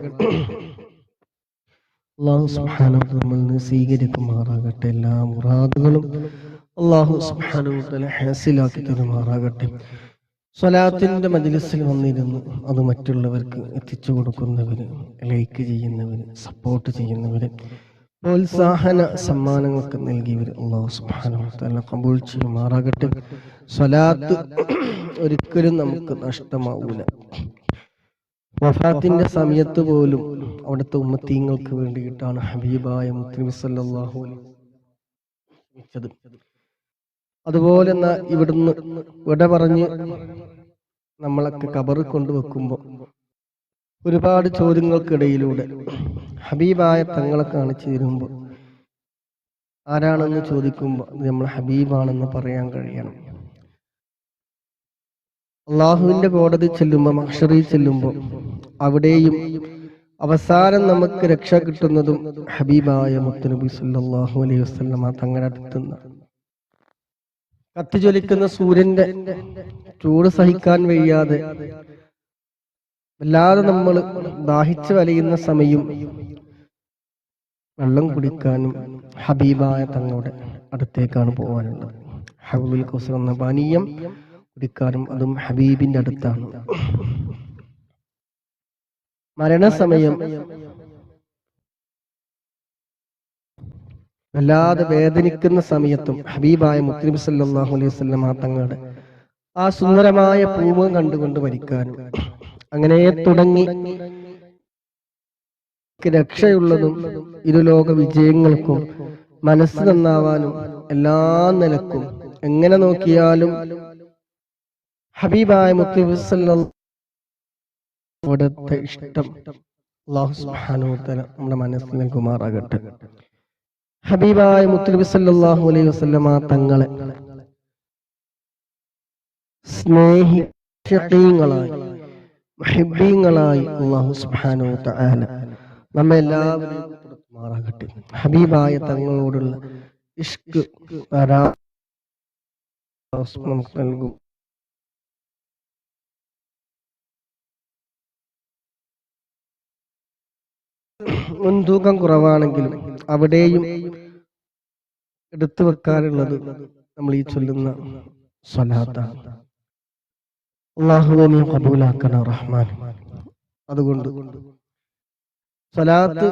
അല്ലാഹു സുബ്ഹാനഹു വ തആല നമ്മളിൽ നിന്ന് സ്വീകരിക്കുമാറാകട്ടെ. എല്ലാ മുറാദുകളും അല്ലാഹു സുബ്ഹാനഹു വ തആല ഹാസിലാക്കി തരുമാറാകട്ടെ. സ്വലാത്തിന്റെ മജ്‌ലിസിൽ വന്നിരുന്നു അത് മറ്റുള്ളവർക്ക് എത്തിച്ചു കൊടുക്കുന്നവര്, ലൈക്ക് ചെയ്യുന്നവര്, സപ്പോർട്ട് ചെയ്യുന്നവര്, പ്രോത്സാഹന സമ്മാനങ്ങൾക്ക് നൽകിയവർ അല്ലാഹു സുബ്ഹാനഹു വ തആല ഖബൂൽ ചെയ്യുമാറാകട്ടെ. സ്വലാത്ത് ഒരിക്കലും നമുക്ക് നഷ്ടമാവൂല. വഫാത്തിന്റെ സമയത്ത് പോലും അവിടുത്തെ ഉമ്മത്തീങ്ങൾക്ക് വേണ്ടിയിട്ടാണ് ഹബീബായ മുത്തനബി സല്ലല്ലാഹു അലൈഹി വസല്ലം. അതുപോലെ ഇവിടുന്ന് വിട പറഞ്ഞ് നമ്മളൊക്കെ ഖബറിൽ കൊണ്ടുവെക്കുമ്പോൾ ഒരുപാട് ചോദ്യങ്ങൾക്കിടയിലൂടെ ഹബീബായ തങ്ങളെ കാണിച്ചു തരുമ്പോൾ ആരാണെന്ന് ചോദിക്കുമ്പോൾ നമ്മൾ ഹബീബാണെന്ന് പറയാൻ കഴിയണം. അള്ളാഹുവിന്റെ കോടതി ചെല്ലുമ്പോൾ, മഹ്ശറിൽ ചെല്ലുമ്പോൾ അവിടെയും അവസാനം നമുക്ക് രക്ഷ കിട്ടുന്നതും ഹബീബായ മുത്തുനബി സല്ലല്ലാഹു അലൈഹി വസല്ലം തങ്ങളുടെ അടുത്തുനിന്ന്. കത്തിജ്വലിക്കുന്ന സൂര്യന്റെ ചൂട് സഹിക്കാൻ വയ്യാതെ വല്ലാതെ നമ്മൾ ദാഹിച്ചു വലയുന്ന സമയം വെള്ളം കുടിക്കാനും ഹബീബായ തങ്ങളുടെ അടുത്തേക്കാണ് പോകാനുള്ളത്. ഹൗലുൽ കൗസർ എന്ന പാനീയം കുടിക്കാനും അതും ഹബീബിന്റെ അടുത്താണ്. മരണസമയം വല്ലാതെ വേദനിക്കുന്ന സമയത്തും ഹബീബായ മുത്തനബി സല്ലല്ലാഹു അലൈഹി വസല്ലം തങ്ങളുടെ ആ സുന്ദരമായ പൂമുഖം കണ്ടുകൊണ്ട് മരിക്കാനും അങ്ങനെ തുടങ്ങി രക്ഷയുള്ളതും ഇരുലോക വിജയങ്ങൾക്കും മനസ്സ് നന്നാവാനും എല്ലാ നിലക്കും എങ്ങനെ നോക്കിയാലും ഹബീബായ മുത്തനബി സല്ലല്ലാഹു അവിടുത്തെ ഇഷ്ടം അല്ലാഹു സുബ്ഹാനഹു വ തആല നമ്മുടെ മനസ്സിൽ നൽകുമാറാകട്ടെ. ഹബീബായ മുത്തനബി സല്ലല്ലാഹു അലൈഹി വസല്ലം തങ്ങളെ സ്നേഹികളായി മുഹിബ്ബീങ്ങളായി അല്ലാഹു സുബ്ഹാനഹു വ തആല നമ്മെ എല്ലാവരെയും മാറാകട്ടെ. ഹബീബായ തങ്ങളോടുള്ള ഇഷ്ക് നമുക്ക് നൽകും. മുൻതൂക്കം കുറവാണെങ്കിലും അവിടെയും എടുത്തു വെക്കാനുള്ളത് നമ്മൾ ഈ ചൊല്ലുന്ന സ്വലാത്താണ്. അല്ലാഹുവേ നീ ഖബൂലാക്കണ റഹ്മാൻ. അതുകൊണ്ട് സ്വലാത്ത്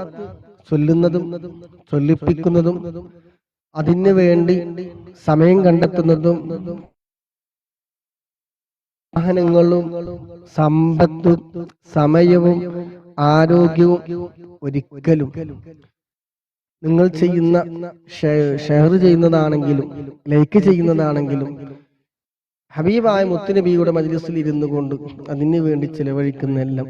ചൊല്ലുന്നതും ചൊല്ലിപ്പിക്കുന്നതും അതിനു വേണ്ടി സമയം കണ്ടെത്തുന്നതും വാഹനങ്ങളും സമ്പത്തും സമയവും ആരോഗ്യവും ഒരിക്കലും നിങ്ങൾ ചെയ്യുന്ന ഷെയർ ചെയ്യുന്നതാണെങ്കിലും ലൈക്ക് ചെയ്യുന്നതാണെങ്കിലും ഹബീബായ മുത്തുനബിയുടെ മജ്‌ലിസിൽ ഇരുന്നു കൊണ്ട് അതിനു വേണ്ടി ചെലവഴിക്കുന്ന എല്ലാം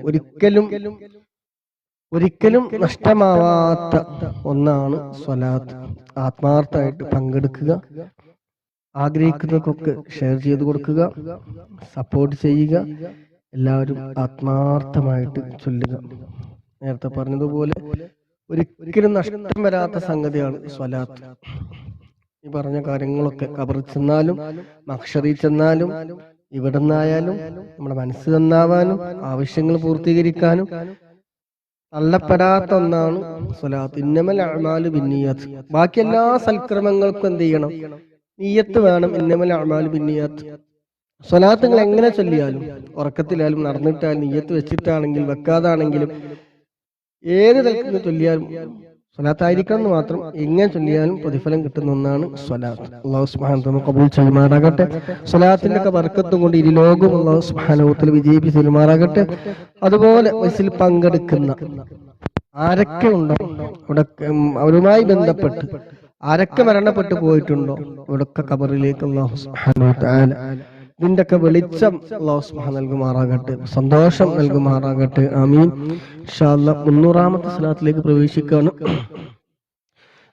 ഒരിക്കലും നഷ്ടമാവാത്ത ഒന്നാണ് സ്വലാത്ത്. ആത്മാർത്ഥമായിട്ട് പങ്കെടുക്കുക, ആഗ്രഹിക്കുന്നവർക്കൊക്കെ ഷെയർ ചെയ്ത് കൊടുക്കുക, സപ്പോർട്ട് ചെയ്യുക, എല്ലാവരും ആത്മാർത്ഥമായിട്ട് ചൊല്ലുക. നേരത്തെ പറഞ്ഞതുപോലെ ഒരിക്കലും നഷ്ടം വരാത്ത സംഗതിയാണ് സ്വലാത്ത്. ഈ പറഞ്ഞ കാര്യങ്ങളൊക്കെ ഖബറിൽ ചെന്നാലും മഹ്ശറിൽ ചെന്നാലും ഇവിടെ നിന്നായാലും നമ്മുടെ മനസ്സ് നന്നാവാനും ആവശ്യങ്ങൾ പൂർത്തീകരിക്കാനും തള്ളപ്പെടാത്ത ഒന്നാണ് സ്വലാത്ത്. ഇന്നമൽ അഅ്മാലു ബിന്നിയാത്ത്. ബാക്കി എല്ലാ സൽക്രമങ്ങൾക്കും എന്ത് ചെയ്യണം? നിയ്യത്ത് വേണം. ഇന്നമൽ അഅ്മാലു ബിന്നിയാത്ത്. സ്വലാത്ത് നിങ്ങൾ എങ്ങനെ ചൊല്ലിയാലും, ഉറക്കത്തിലായാലും നടന്നിട്ടായാലും നിയ്യത്ത് വെച്ചിട്ടാണെങ്കിലും വെക്കാതാണെങ്കിലും ഏത് തലത്തിൽ ചൊല്ലിയാലും സ്വലാത്തായിരിക്കണം എന്ന് മാത്രം. എങ്ങനെ ചൊല്ലിയാലും പ്രതിഫലം കിട്ടുന്ന ഒന്നാണ് സ്വലാത്ത്. അല്ലാഹു സുബ്ഹാനഹു വ തആല ഖബൂൽ ചെയ്യുമാറാകട്ടെ. സ്വലാത്തിന്റെ ഒക്കെ ബർക്കത്തും കൊണ്ട് ഇരു ലോകവും അല്ലാഹു സുബ്ഹാനഹു വ തആല വിജയിപ്പിച്ചുമാറാകട്ടെ. അതുപോലെ വയസ്സിൽ പങ്കെടുക്കുന്ന ആരൊക്കെ ഉണ്ടോ ഇവിടെ, അവരുമായി ബന്ധപ്പെട്ട് ആരൊക്കെ മരണപ്പെട്ടു പോയിട്ടുണ്ടോ ഇവിടൊക്കെ ഖബറിലേക്ക് അല്ലാഹു സുബ്ഹാനഹു വ തആല ഇതിന്റെയൊക്കെ വെളിച്ചം അല്ലാഹു സുബ്ഹാനഹു നൽകുമാറാകട്ടെ, സന്തോഷം നൽകുമാറാകട്ടെ. ആമീൻ. ഇൻഷാ അല്ലാഹ് 300ാമത്തെ സ്വലാത്തിലേക്ക് പ്രവേശിക്കുകയാണ്.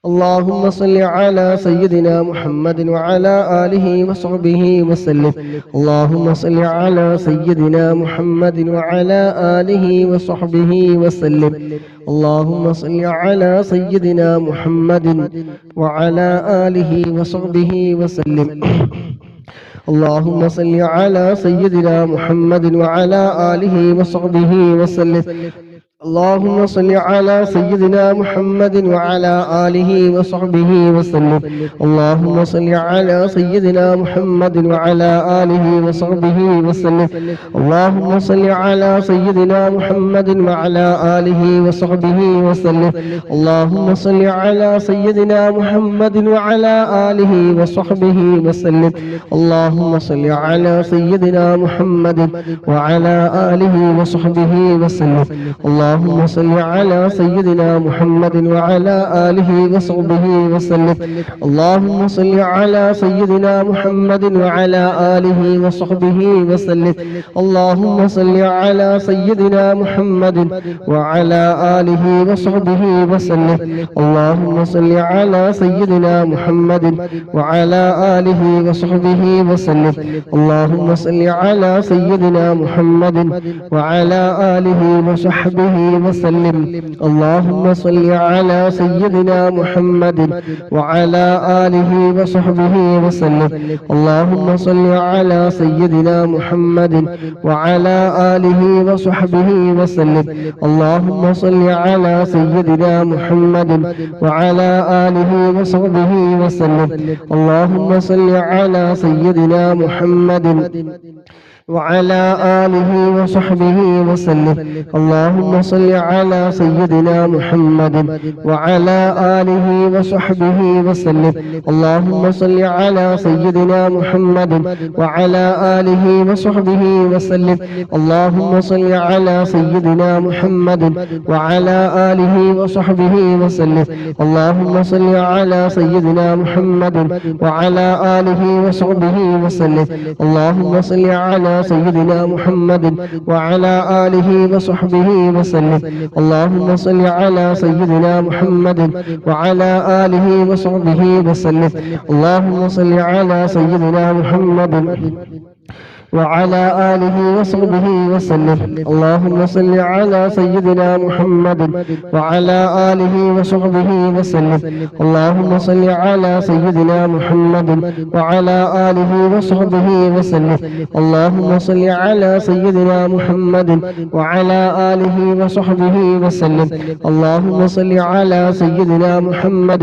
اللهم صل على سيدنا محمد وعلى آله وصحبه وسلم. اللهم صل على سيدنا محمد وعلى آله وصحبه وسلم. اللهم صل على سيدنا محمد وعلى آله وصحبه وسلم. اللهم صل على سيدنا محمد وعلى آله وصحبه وسلم. اللهم صل على سيدنا محمد وعلى آله وصحبه وسلم. اللهم صل على سيدنا محمد وعلى آله وصحبه وسلم. اللهم صل على سيدنا محمد وعلى آله وصحبه وسلم. اللهم صل على سيدنا محمد وعلى آله وصحبه وسلم. اللهم صل على سيدنا محمد وعلى آله وصحبه وسلم. اللهم صل على سيدنا محمد وعلى آله وصحبه وسلم. اللهم صل على سيدنا محمد وعلى آله وصحبه وسلم. اللهم صل على سيدنا محمد وعلى آله وصحبه وسلم. اللهم صل على سيدنا محمد وعلى آله وصحبه وسلم. اللهم صل على سيدنا محمد وعلى آله وصحبه وسلم. اللهم صل على سيدنا محمد وعلى آله وصحبه وسلم. اللهم صل على سيدنا محمد وعلى آله وصحبه وسلم. اللهم صل على سيدنا محمد وعلى آله وصحبه وسلم. اللهم صل على سيدنا محمد وعلى آله وصحبه وسلم. اللهم صل على سيدنا محمد وعلى آله وصحبه وسلم. اللهم صل على سيدنا محمد وعلى آله وصحبه وسلم. اللهم صل على سيدنا محمد وعلى آله وصحبه وسلم. اللهم صل على سيدنا محمد وعلى آله وصحبه وسلم. اللهم صل على سيدنا محمد وعلى آله وصحبه وسلم. اللهم صل على سيدنا محمد وعلى آله وصحبه وسلم. اللهم صل على سيدنا محمد وعلى آله وصحبه وسلم. اللهم صل على سيدنا محمد وعلى آله وصحبه وسلم. اللهم صل على سيدنا محمد وعلى آله وصحبه وسلم. اللهم صل على سيدنا محمد وعلى آله وصحبه وسلم. اللهم صل على سيدنا محمد وعلى آله وصحبه وسلم. اللهم صل على سيدنا محمد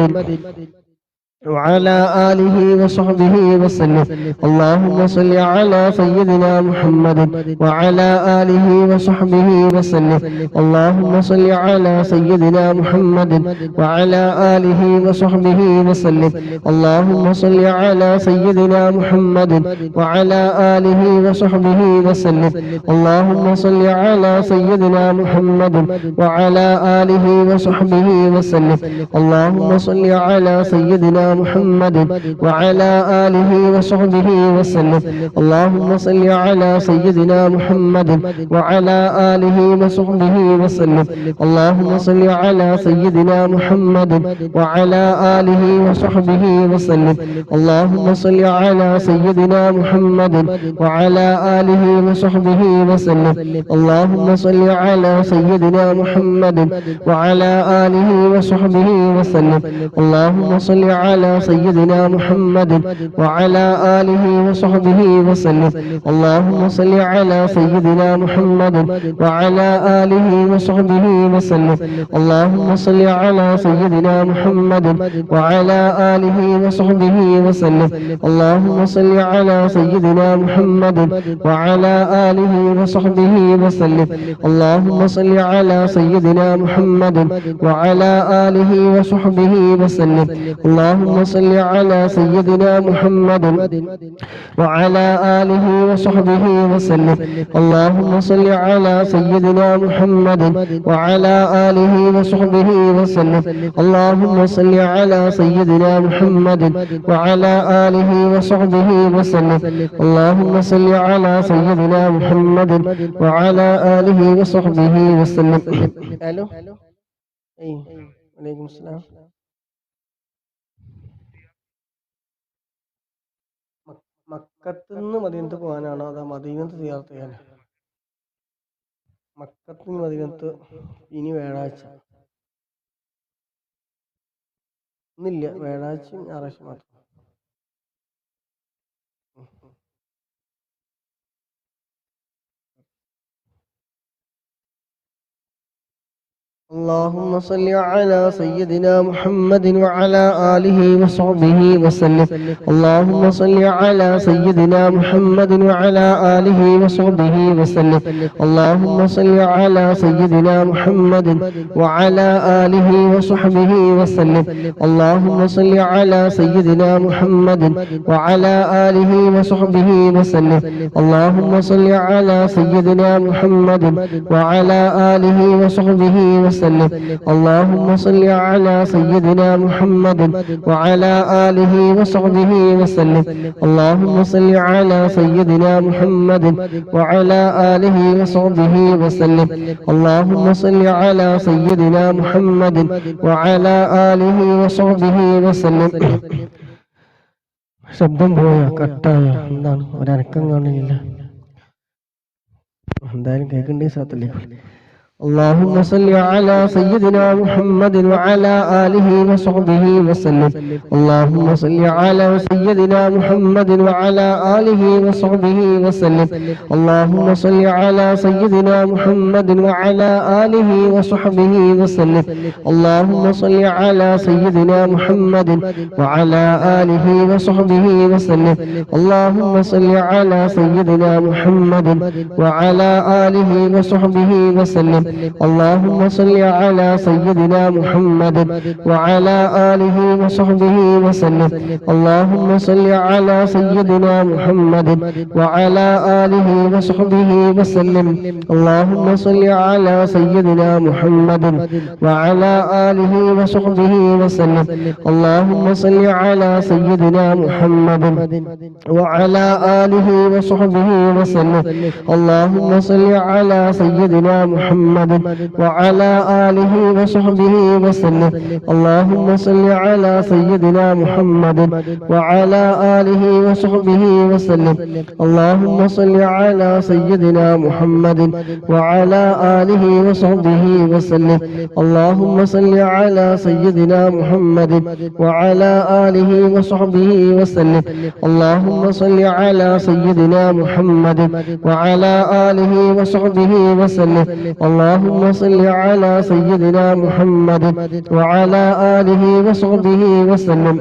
وعلى آله وصحبه وسلم. اللهم صل على سيدنا محمد وعلى آله وصحبه وسلم. اللهم صل على سيدنا محمد وعلى آله وصحبه وسلم. اللهم صل على سيدنا محمد وعلى آله وصحبه وسلم. اللهم صل على سيدنا محمد وعلى آله وصحبه وسلم. اللهم صل على سيدنا محمد وعلى آله وصحبه وسلم. اللهم صل على سيدنا محمد وعلى آله وصحبه وسلم. اللهم صل على سيدنا محمد وعلى آله وصحبه وسلم. اللهم صل على سيدنا محمد وعلى آله وصحبه وسلم. اللهم صل على سيدنا محمد وعلى آله وصحبه وسلم. اللهم صل على سيدنا محمد وعلى آله وصحبه وسلم. اللهم صل على سيدنا محمد وعلى آله وصحبه وسلم. اللهم صل على سيدنا محمد وعلى آله وصحبه وسلم. اللهم صل على سيدنا محمد وعلى آله وصحبه وسلم. اللهم صل على سيدنا محمد وعلى آله وصحبه وسلم. اللهم صل على سيدنا محمد وعلى آله وصحبه وسلم. اللهم صل على سيدنا محمد وعلى آله وصحبه وسلم. اللهم صل على سيدنا محمد وعلى آله وصحبه وسلم. الو اي وعليكم السلام. മക്കത്ത് നിന്ന് മദീനത്ത് പോകാനാണോ അതോ മദീനത്ത് സിയാറത്ത് ചെയ്യാനോ? മക്കത്ത് നിന്ന് മദീനത്ത് ഇനി വ്യാഴാഴ്ച. ഇന്നില്ല, വ്യാഴാഴ്ചയും ഞായറാഴ്ച മാത്രം. اللهم صل على سيدنا محمد وعلى آله وصحبه وسلم. اللهم صل على سيدنا محمد وعلى آله وصحبه وسلم. اللهم صل على سيدنا محمد وعلى آله وصحبه وسلم. اللهم صل على سيدنا محمد وعلى آله وصحبه وسلم. اللهم صل على سيدنا محمد وعلى آله وصحبه وسلم. اللهم صل على سيدنا محمد وعلى آله وصحبه وسلم. اللهم صل على سيدنا محمد وعلى آله وصحبه وسلم. اللهم صل على سيدنا محمد وعلى آله وصحبه وسلم. ശബ്ദം പോയ കട്ടായ എന്താണ് ഒരനക്കം കാണില്ല, എന്തായാലും കേൾക്കണ്ടേ സാത്തല്ലേ. اللهم صل على سيدنا محمد وعلى آله وصحبه وسلم. اللهم صل على سيدنا محمد وعلى آله وصحبه وسلم. اللهم صل على سيدنا محمد وعلى آله وصحبه وسلم. اللهم صل على سيدنا محمد وعلى آله وصحبه وسلم. اللهم صل على سيدنا محمد وعلى آله وصحبه وسلم. اللهم صل على سيدنا محمد وعلى آله وصحبه وسلم. اللهم صل على سيدنا محمد وعلى آله وصحبه وسلم. اللهم صل على سيدنا محمد وعلى آله وصحبه وسلم. اللهم صل على سيدنا محمد وعلى آله وصحبه وسلم. اللهم صل على سيدنا محمد وعلى آله وصحبه وسلم. اللهم صل على سيدنا محمد وعلى آله وصحبه وسلم. اللهم صل على سيدنا محمد وعلى آله وصحبه وسلم. اللهم صل على سيدنا محمد وعلى آله وصحبه وسلم. اللهم صل على سيدنا محمد وعلى آله وصحبه وسلم. اللهم صل على سيدنا محمد وعلى آله وصحبه وسلم.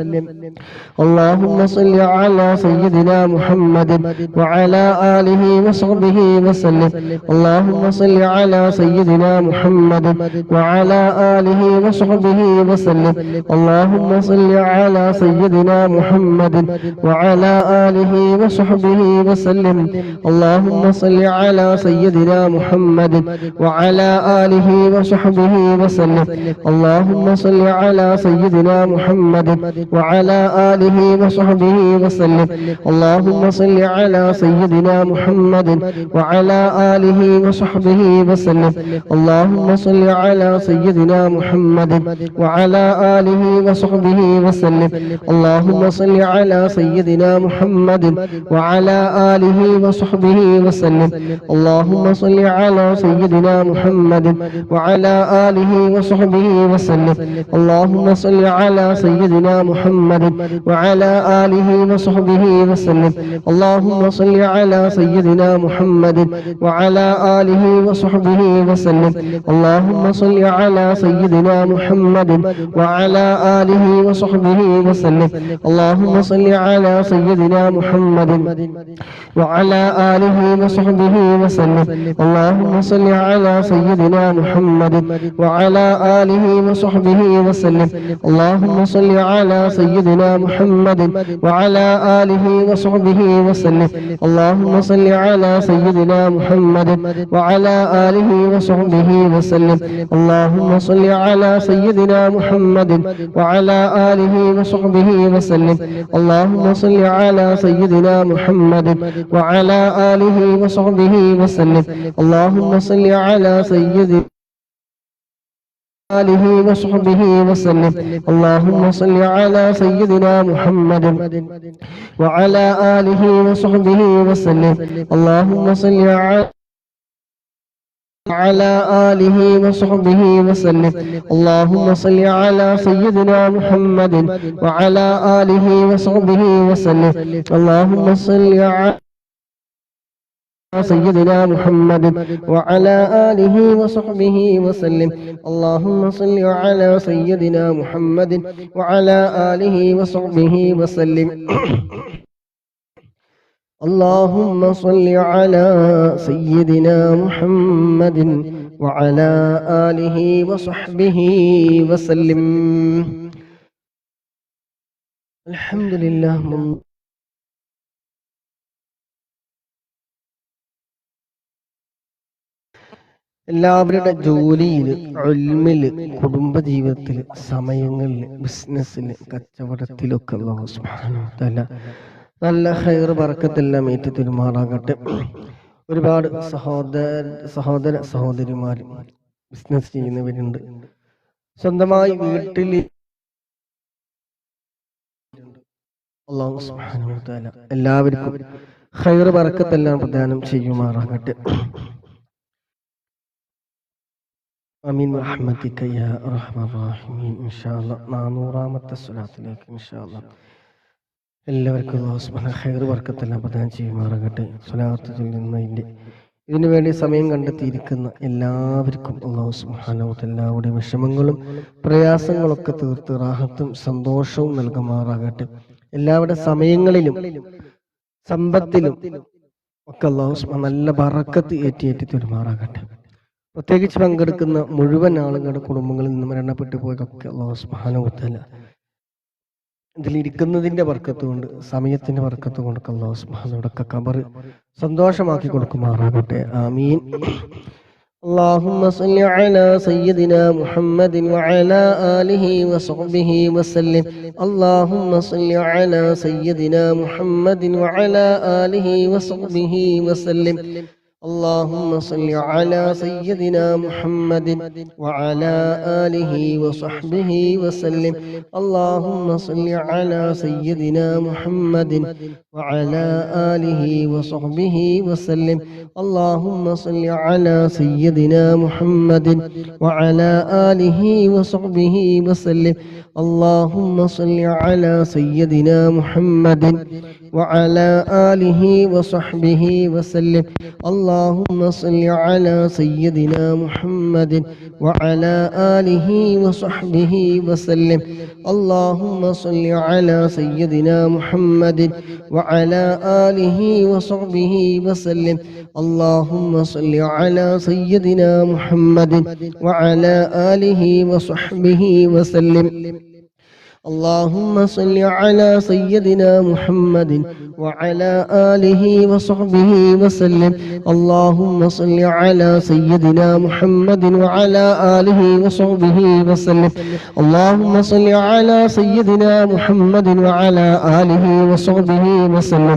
اللهم صل على سيدنا محمد وعلى آله وصحبه وسلم. اللهم صل على سيدنا محمد وعلى آله وصحبه وسلم. اللهم صل على سيدنا محمد وعلى آله وصحبه وسلم. اللهم صل على سيدنا محمد وعلى آله وصحبه وسلم. اللهم صل على سيدنا محمد وعلى آله وصحبه وسلم. اللهم صل على سيدنا محمد وعلى آله وصحبه وسلم. اللهم صل على سيدنا محمد وعلى آله وصحبه وسلم. اللهم صل على سيدنا محمد وعلى آله وصحبه وسلم. اللهم صل على سيدنا محمد وعلى آله وصحبه وسلم. اللهم صل على سيدنا محمد وعلى آله وصحبه وسلم. اللهم صل على سيدنا محمد وعلى آله وصحبه وسلم. اللهم صل على سيدنا محمد وعلى آله وصحبه وسلم. اللهم صل على سيدنا محمد وعلى آله وصحبه وسلم. اللهم صل على سيدنا محمد وعلى آله وصحبه وسلم. اللهم صل على سيدنا محمد وعلى آله وصحبه وسلم. اللهم صل على سيدنا محمد وعلى آله وصحبه وسلم. اللهم صل على سيدنا محمد وعلى آله وصحبه وسلم. اللهم صل على سيدنا محمد وعلى آله وصحبه وسلم. اللهم صل على سيدنا آله وصحبه وسلم. اللهم صل على سيدنا محمد وعلى آله وصحبه وسلم. اللهم صل على آله وصحبه وسلم. اللهم صل على سيدنا محمد وعلى آله وصحبه وسلم. اللهم صل على سيدنا محمد وعلى آله وصحبه وسلم اللهم صل على سيدنا محمد وعلى آله وصحبه وسلم اللهم صل على سيدنا محمد وعلى آله وصحبه وسلم الحمد لله എല്ലാവരുടെ ജോലിയിൽ, ഇൽമിൽ, കുടുംബജീവിതത്തിൽ, സമയങ്ങളിൽ, ബിസിനസ്സിൽ, കച്ചവടത്തിലൊക്കെ അല്ലാഹു സുബ്ഹാനഹു വ തആല നല്ല ഖൈർ ബറക്കത്തെല്ലാം ഏറ്റി തരുമാറാകട്ടെ. ഒരുപാട് സഹോദര സഹോദരിമാർ ബിസിനസ് ചെയ്യുന്നവരുണ്ട്. സ്വന്തമായി വീട്ടിൽ അല്ലാഹു സുബ്ഹാനഹു വ തആല എല്ലാവർക്കും ഖൈർ ബറക്കത്തെല്ലാം പ്രദാനം ചെയ്യുമാറാകട്ടെ. ആമീൻ റഹ്മതിക യാ അർഹമർ റഹീമീൻ. ഇൻഷാ അല്ലാഹ് 400ാമത്തെ സ്വലാത്തിലേക്ക് ഇൻഷാ അല്ലാഹ് എല്ലാവർക്കും അല്ലാഹു സുബ്ഹാനഹു ഖൈർ ബർക്കത്തെല്ലാം പ്രദാനം ചെയ്യുമാറാകട്ടെ. സ്വലാത്ത് ചൊല്ലുന്നതിൻ്റെ ഇതിനു വേണ്ടി സമയം കണ്ടെത്തിയിരിക്കുന്ന എല്ലാവർക്കും അല്ലാഹു സുബ്ഹാനഹു എല്ലാവരുടെ വിഷമങ്ങളും പ്രയാസങ്ങളൊക്കെ തീർത്ത് റാഹത്തും സന്തോഷവും നൽകുമാറാകട്ടെ. എല്ലാവരുടെ സമയങ്ങളിലും സമ്പത്തിലും ഒക്കെ അല്ലാഹു സുബ്ഹാനഹു നല്ല ബറക്കത്ത് ഏറ്റി തരുമാറാകട്ടെ. പ്രത്യേകിച്ച് പങ്കെടുക്കുന്ന മുഴുവൻ ആളുകളുടെ കുടുംബങ്ങളിൽ നിന്ന് മരണപ്പെട്ടു പോയതൊക്കെ അല്ലാഹു സുബ്ഹാനഹു വ തആല ഇതിലിരിക്കുന്നതിന്റെ ബർക്കത്ത് കൊണ്ട്, സമയത്തിന്റെ ബർക്കത്ത് കൊണ്ട് അല്ലാഹു സുബ്ഹാനഹു വ തആല ഖബർ സന്തോഷമാക്കി കൊടുക്കുമാറാകട്ടെ. ആമീൻ. اللهم صل على سيدنا محمد وعلى آله وصحبه وسلم اللهم صل على سيدنا محمد وعلى آله وصحبه وسلم اللهم صل على سيدنا محمد وعلى آله وصحبه وسلم اللهم صل على سيدنا محمد وعلى آله وصحبه وسلم اللهم صل على سيدنا محمد وعلى آله وصحبه وسلم اللهم صل على سيدنا محمد وعلى آله وصحبه وسلم اللهم صل على سيدنا محمد وعلى آله وصحبه وسلم اللهم صل على سيدنا محمد وعلى آله وصحبه وسلم اللهم صل على سيدنا محمد وعلى آله وصحبه وسلم اللهم صل على سيدنا محمد وعلى آله وصحبه وسلم اللهم صل على سيدنا محمد وعلى آله وصحبه وسلم اللهم صل على سيدنا محمد وعلى آله وصحبه وسلم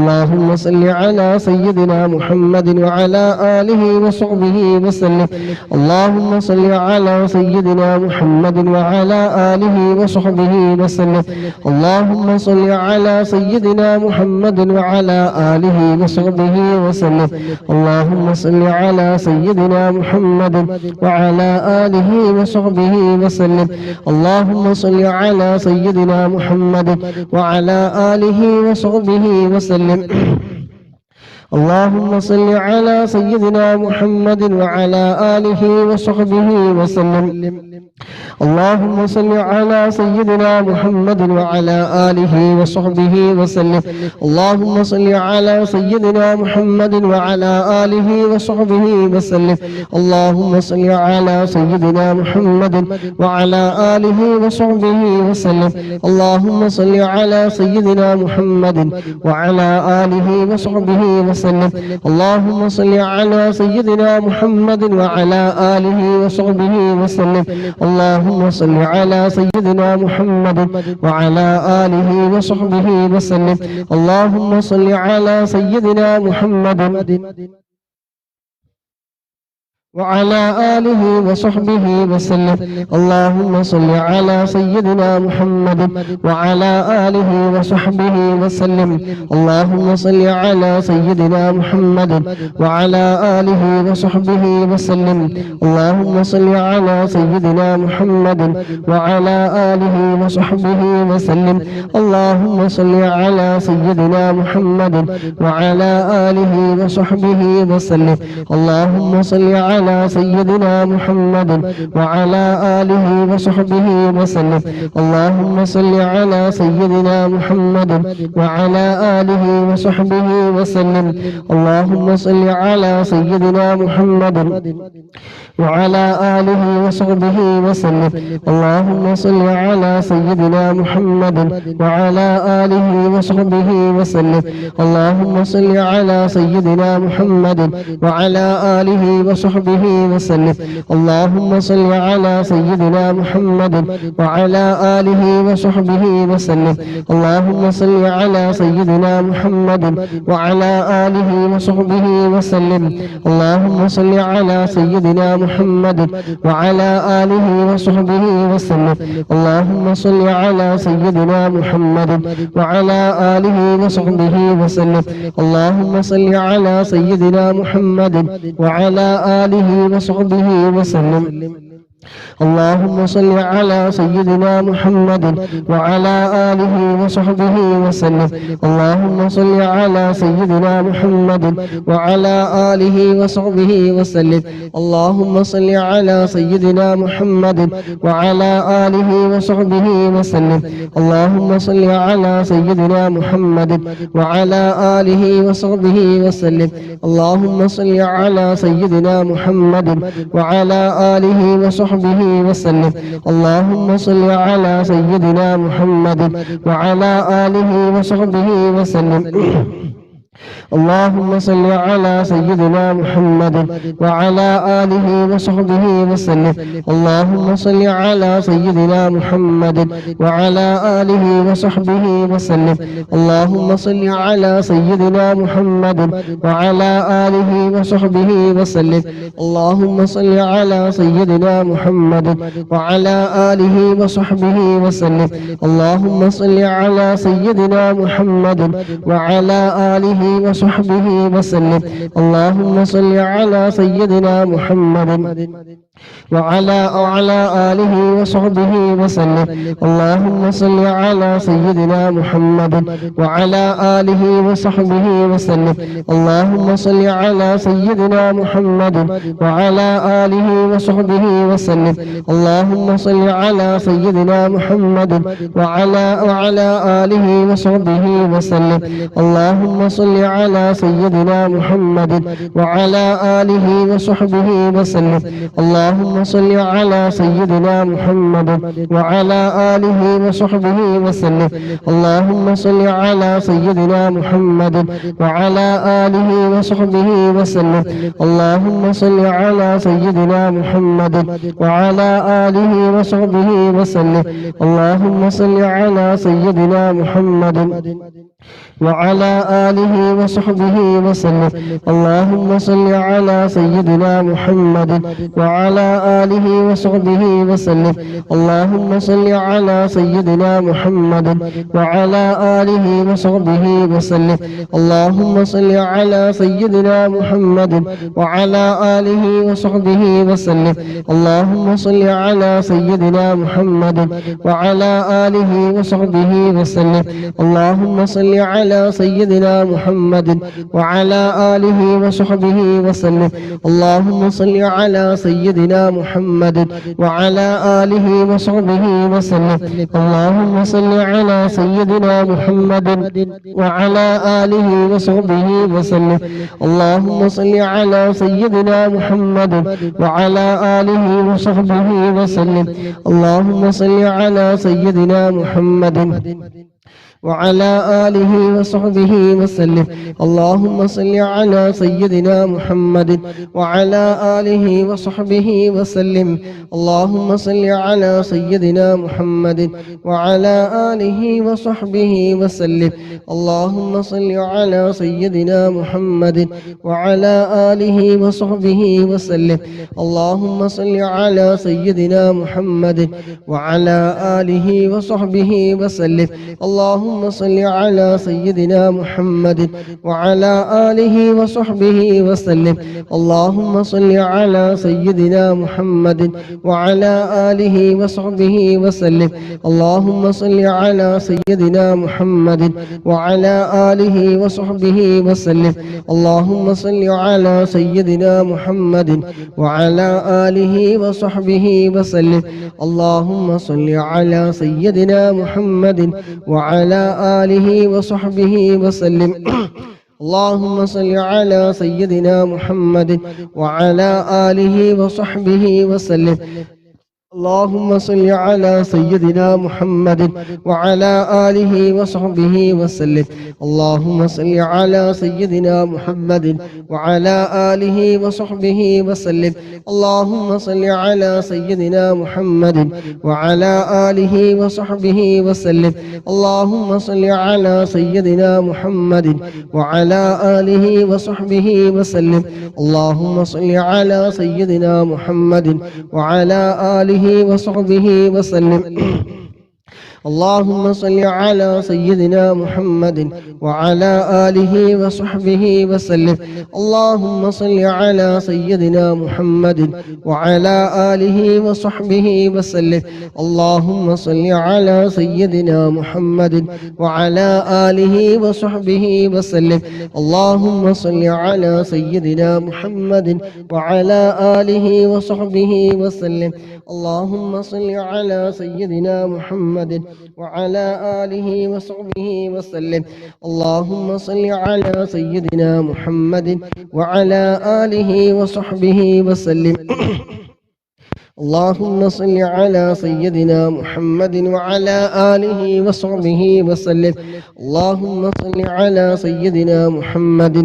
اللهم صل على سيدنا محمد وعلى آله وصحبه وسلم اللهم صل على سيدنا محمد وعلى آله وصحبه وسلم اللهم صل على سيدنا محمد وعلى آله وصحبه وسلم اللهم صل على سيدنا محمد وعلى آله وصحبه وسلم اللهم صل على سيدنا محمد وعلى آله وصحبه وسلم اللهم صل على سيدنا محمد وعلى آله وصحبه وسلم اللهم صل على سيدنا محمد وعلى آله وصحبه وسلم اللهم صل على سيدنا محمد وعلى آله وصحبه وسلم اللهم صل على سيدنا محمد وعلى آله وصحبه وسلم اللهم صل على سيدنا محمد وعلى آله وصحبه وسلم اللهم صل على سيدنا محمد وعلى آله وصحبه وسلم اللهم صل على سيدنا محمد وعلى آله وصحبه وسلم اللهم صل على سيدنا محمد وعلى آله وصحبه وسلم. اللهم صل على سيدنا محمد وعلى آله وصحبه وسلم. اللهم صل على سيدنا محمد وعلى آله وصحبه وسلم. اللهم صل على سيدنا محمد وعلى آله وصحبه وسلم. اللهم صل على سيدنا محمد وعلى آله وصحبه وسلم. اللهم صل على سيدنا محمد وعلى آله وصحبه وسلم. اللهم صل على سيدنا محمد وعلى آله وصحبه وسلم. اللهم صل على سيدنا محمد وعلى آله وصحبه وسلم. اللهم صل على سيدنا محمد وعلى آله وصحبه وسلم. اللهم صل على سيدنا محمد وعلى آله وصحبه وسلم. اللهم صل على سيدنا محمد وعلى آله وصحبه وسلم. اللهم صل على سيدنا محمد وعلى آله وصحبه وسلم. اللهم صل على سيدنا محمد وعلى آله وصحبه وسلم. اللهم صل على سيدنا محمد وعلى آله وصحبه وسلم. اللهم صل على سيدنا محمد وعلى آله وصحبه وسلم. اللهم صل على سيدنا محمد وعلى آله وصحبه وسلم. اللهم صل على سيدنا محمد وعلى آله وصحبه وسلم. اللهم صل على سيدنا محمد وعلى آله وصحبه وسلم. اللهم صل على سيدنا محمد وعلى آله وصحبه وسلم. اللهم صل على سيدنا محمد وعلى آله وصحبه وسلم. اللهم صل على سيدنا محمد وعلى آله وصحبه وسلم. اللهم صل على سيدنا محمد وعلى آله وصحبه وسلم. اللهم صل على سيدنا محمد وعلى آله وصحبه وسلم. اللهم صل على سيدنا محمد وعلى آله وصحبه وسلم. اللهم صل على سيدنا محمد وعلى آله وصحبه وسلم. اللهم صل على سيدنا محمد وعلى آله وصحبه وسلم. اللهم صل على سيدنا محمد وعلى آله وصحبه وسلم. اللهم صل على سيدنا محمد وعلى آله وصحبه وسلم. اللهم صل على سيدنا محمد وعلى آله وصحبه وسلم. اللهم صل على سيدنا محمد وعلى آله وصحبه وسلم. اللهم صل على سيدنا محمد وعلى آله وصحبه وسلم. اللهم صل على سيدنا محمد وعلى آله وصحبه وسلم. اللهم صل على سيدنا محمد وعلى آله وصحبه وسلم. اللهم صل على سيدنا محمد وعلى آله وصحبه وسلم. اللهم صل على سيدنا محمد وعلى آله وصحبه وسلم. اللهم صل على سيدنا محمد وعلى آله وصحبه وسلم. اللهم صل على سيدنا محمد وعلى آله وصحبه وسلم. اللهم صل على سيدنا محمد وعلى آله وصحبه وسلم. اللهم صل على سيدنا محمد وعلى آله وصحبه وسلم. اللهم صل على سيدنا محمد وعلى آله وصحبه وسلم. اللهم صل على سيدنا محمد وعلى آله وصحبه وسلم. اللهم صل على سيدنا محمد وعلى آله وصحبه وسلم. اللهم صل على سيدنا محمد وعلى آله وصحبه وسلم. اللهم صل على سيدنا محمد وعلى آله وصحبه وسلم. اللهم صل على سيدنا محمد وعلى آله وصحبه وسلم. اللهم صل على سيدنا محمد وعلى آله وصحبه وسلم. اللهم صل على سيدنا محمد وعلى آله وصحبه وسلم. اللهم صل على سيدنا محمد وعلى آله وصحبه وسلم. اللهم صل على سيدنا محمد وعلى آله وصحبه وسلم. اللهم صل على سيدنا محمد وعلى آله وصحبه وسلم. اللهم صل على سيدنا محمد وعلى آله وصحبه وسلم. اللهم صل على سيدنا محمد وعلى آله وصحبه وسلم. اللهم صل على سيدنا محمد وعلى آله وصحبه وسلم. اللهم صل على سيدنا محمد وعلى آله وصحبه وسلم. اللهم صل على سيدنا محمد وعلى آله وصحبه وسلم. اللهم صل على سيدنا محمد وعلى آله وصحبه وسلم. اللهم صل على سيدنا محمد وعلى آله وصحبه وسلم. اللهم صل على سيدنا محمد وعلى آله وصحبه وسلم. اللهم صل على سيدنا محمد وعلى آله وصحبه وسلم. اللهم صل على سيدنا محمد وعلى آله وصحبه وسلم. اللهم صل على سيدنا محمد وعلى آله وصحبه وسلم. اللهم صل على سيدنا محمد وعلى آله وصحبه وسلم. اللهم صل على سيدنا محمد وعلى آله وصحبه وسلم. اللهم صل على سيدنا محمد وعلى آله وصحبه وسلم. اللهم صل على سيدنا محمد وعلى آله وصحبه وسلم. اللهم صل على سيدنا محمد وعلى آله وصحبه وسلم. اللهم صل على سيدنا محمد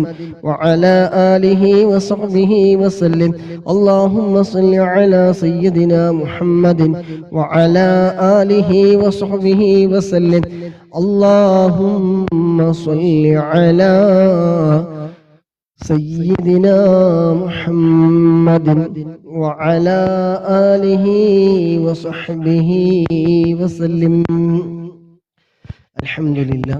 وعلى آله وصحبه وسلم. اللهم صل على سيدنا محمد وعلى آله وصحبه وسلم. اللهم صل على سيدنا محمد وعلى آله وصحبه وسلم. അൽഹംദുലില്ലാ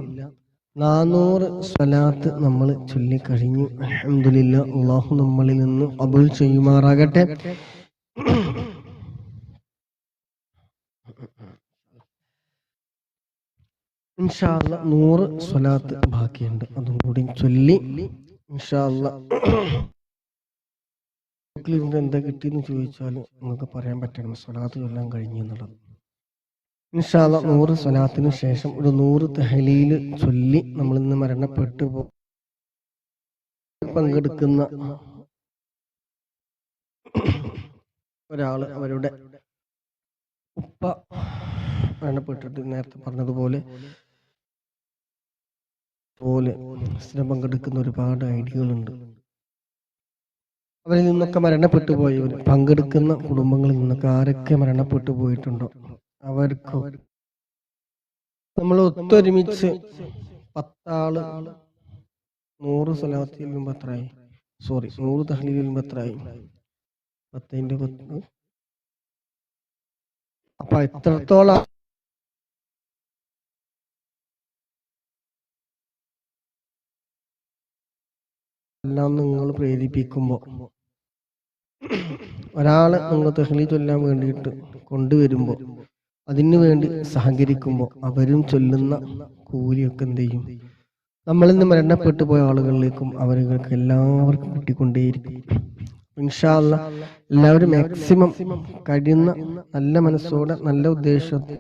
400 സ്വലാത്ത് നമ്മൾ ചൊല്ലിക്കഴിഞ്ഞു. അൽഹംദുലില്ലാ, അല്ലാഹു നമ്മളിൽ നിന്ന് ഖബൂൽ ചെയ്യുമാറാകട്ടെ. ഇൻഷാ അല്ലാഹ് 100 സ്വലാത്ത് ബാക്കിയുണ്ട്, അതും കൂടി ചൊല്ലി ഇൻഷാ അല്ലാഹ് എന്താ കിട്ടിയെന്ന് ചോദിച്ചാൽ നിങ്ങൾക്ക് പറയാൻ പറ്റണം സ്വലാത്ത് ചൊല്ലാൻ കഴിഞ്ഞു എന്നുള്ളത്. ഇൻഷാ അല്ലാഹ് 100 സ്വലാത്തിന് ശേഷം ഒരു 100 തഹ്ലീൽ ചൊല്ലി നമ്മൾ ഇന്ന് മരണപ്പെട്ടു പങ്കെടുക്കുന്ന ഒരാള് അവരുടെ ഉപ്പ മരണപ്പെട്ടിട്ട് നേരത്തെ പറഞ്ഞതുപോലെ സ്ഥിരം പങ്കെടുക്കുന്ന ഒരുപാട് ഐഡിയകളുണ്ട്. അവരിൽ നിന്നൊക്കെ മരണപ്പെട്ടു പോയവർ, പങ്കെടുക്കുന്ന കുടുംബങ്ങളിൽ നിന്നൊക്കെ ആരൊക്കെ മരണപ്പെട്ടു പോയിട്ടുണ്ടോ അവർക്ക് നമ്മൾ ഒത്തൊരുമിച്ച് 10 ആള് 100 സ്വലാത്ത് ചെല്ലുമ്പോൾ എത്രയായി? 100 തഹ്ലീൽ ചെല്ലുമ്പോൾ എത്രയായി? 10 അപ്പൊ എത്രത്തോളം എല്ലാം നിങ്ങൾ പ്രേരിപ്പിക്കുമ്പോൾ, ഒരാളെ നിങ്ങൾ തഹ്ലീൽ ചൊല്ലാൻ വേണ്ടിയിട്ട് കൊണ്ടുവരുമ്പോൾ, അതിനു വേണ്ടി സഹകരിക്കുമ്പോൾ അവരും ചൊല്ലുന്ന കൂലിയൊക്കെ എന്ത് ചെയ്യും? നമ്മളിൽ നിന്ന് മരണപ്പെട്ടു പോയ ആളുകളിലേക്കും അവർക്ക് എല്ലാവർക്കും കിട്ടിക്കൊണ്ടേയിരിക്കും. ഇൻഷാ അല്ലാഹ് എല്ലാവരും മാക്സിമം കഴിയുന്ന നല്ല മനസ്സോടെ നല്ല ഉദ്ദേശത്തോടെ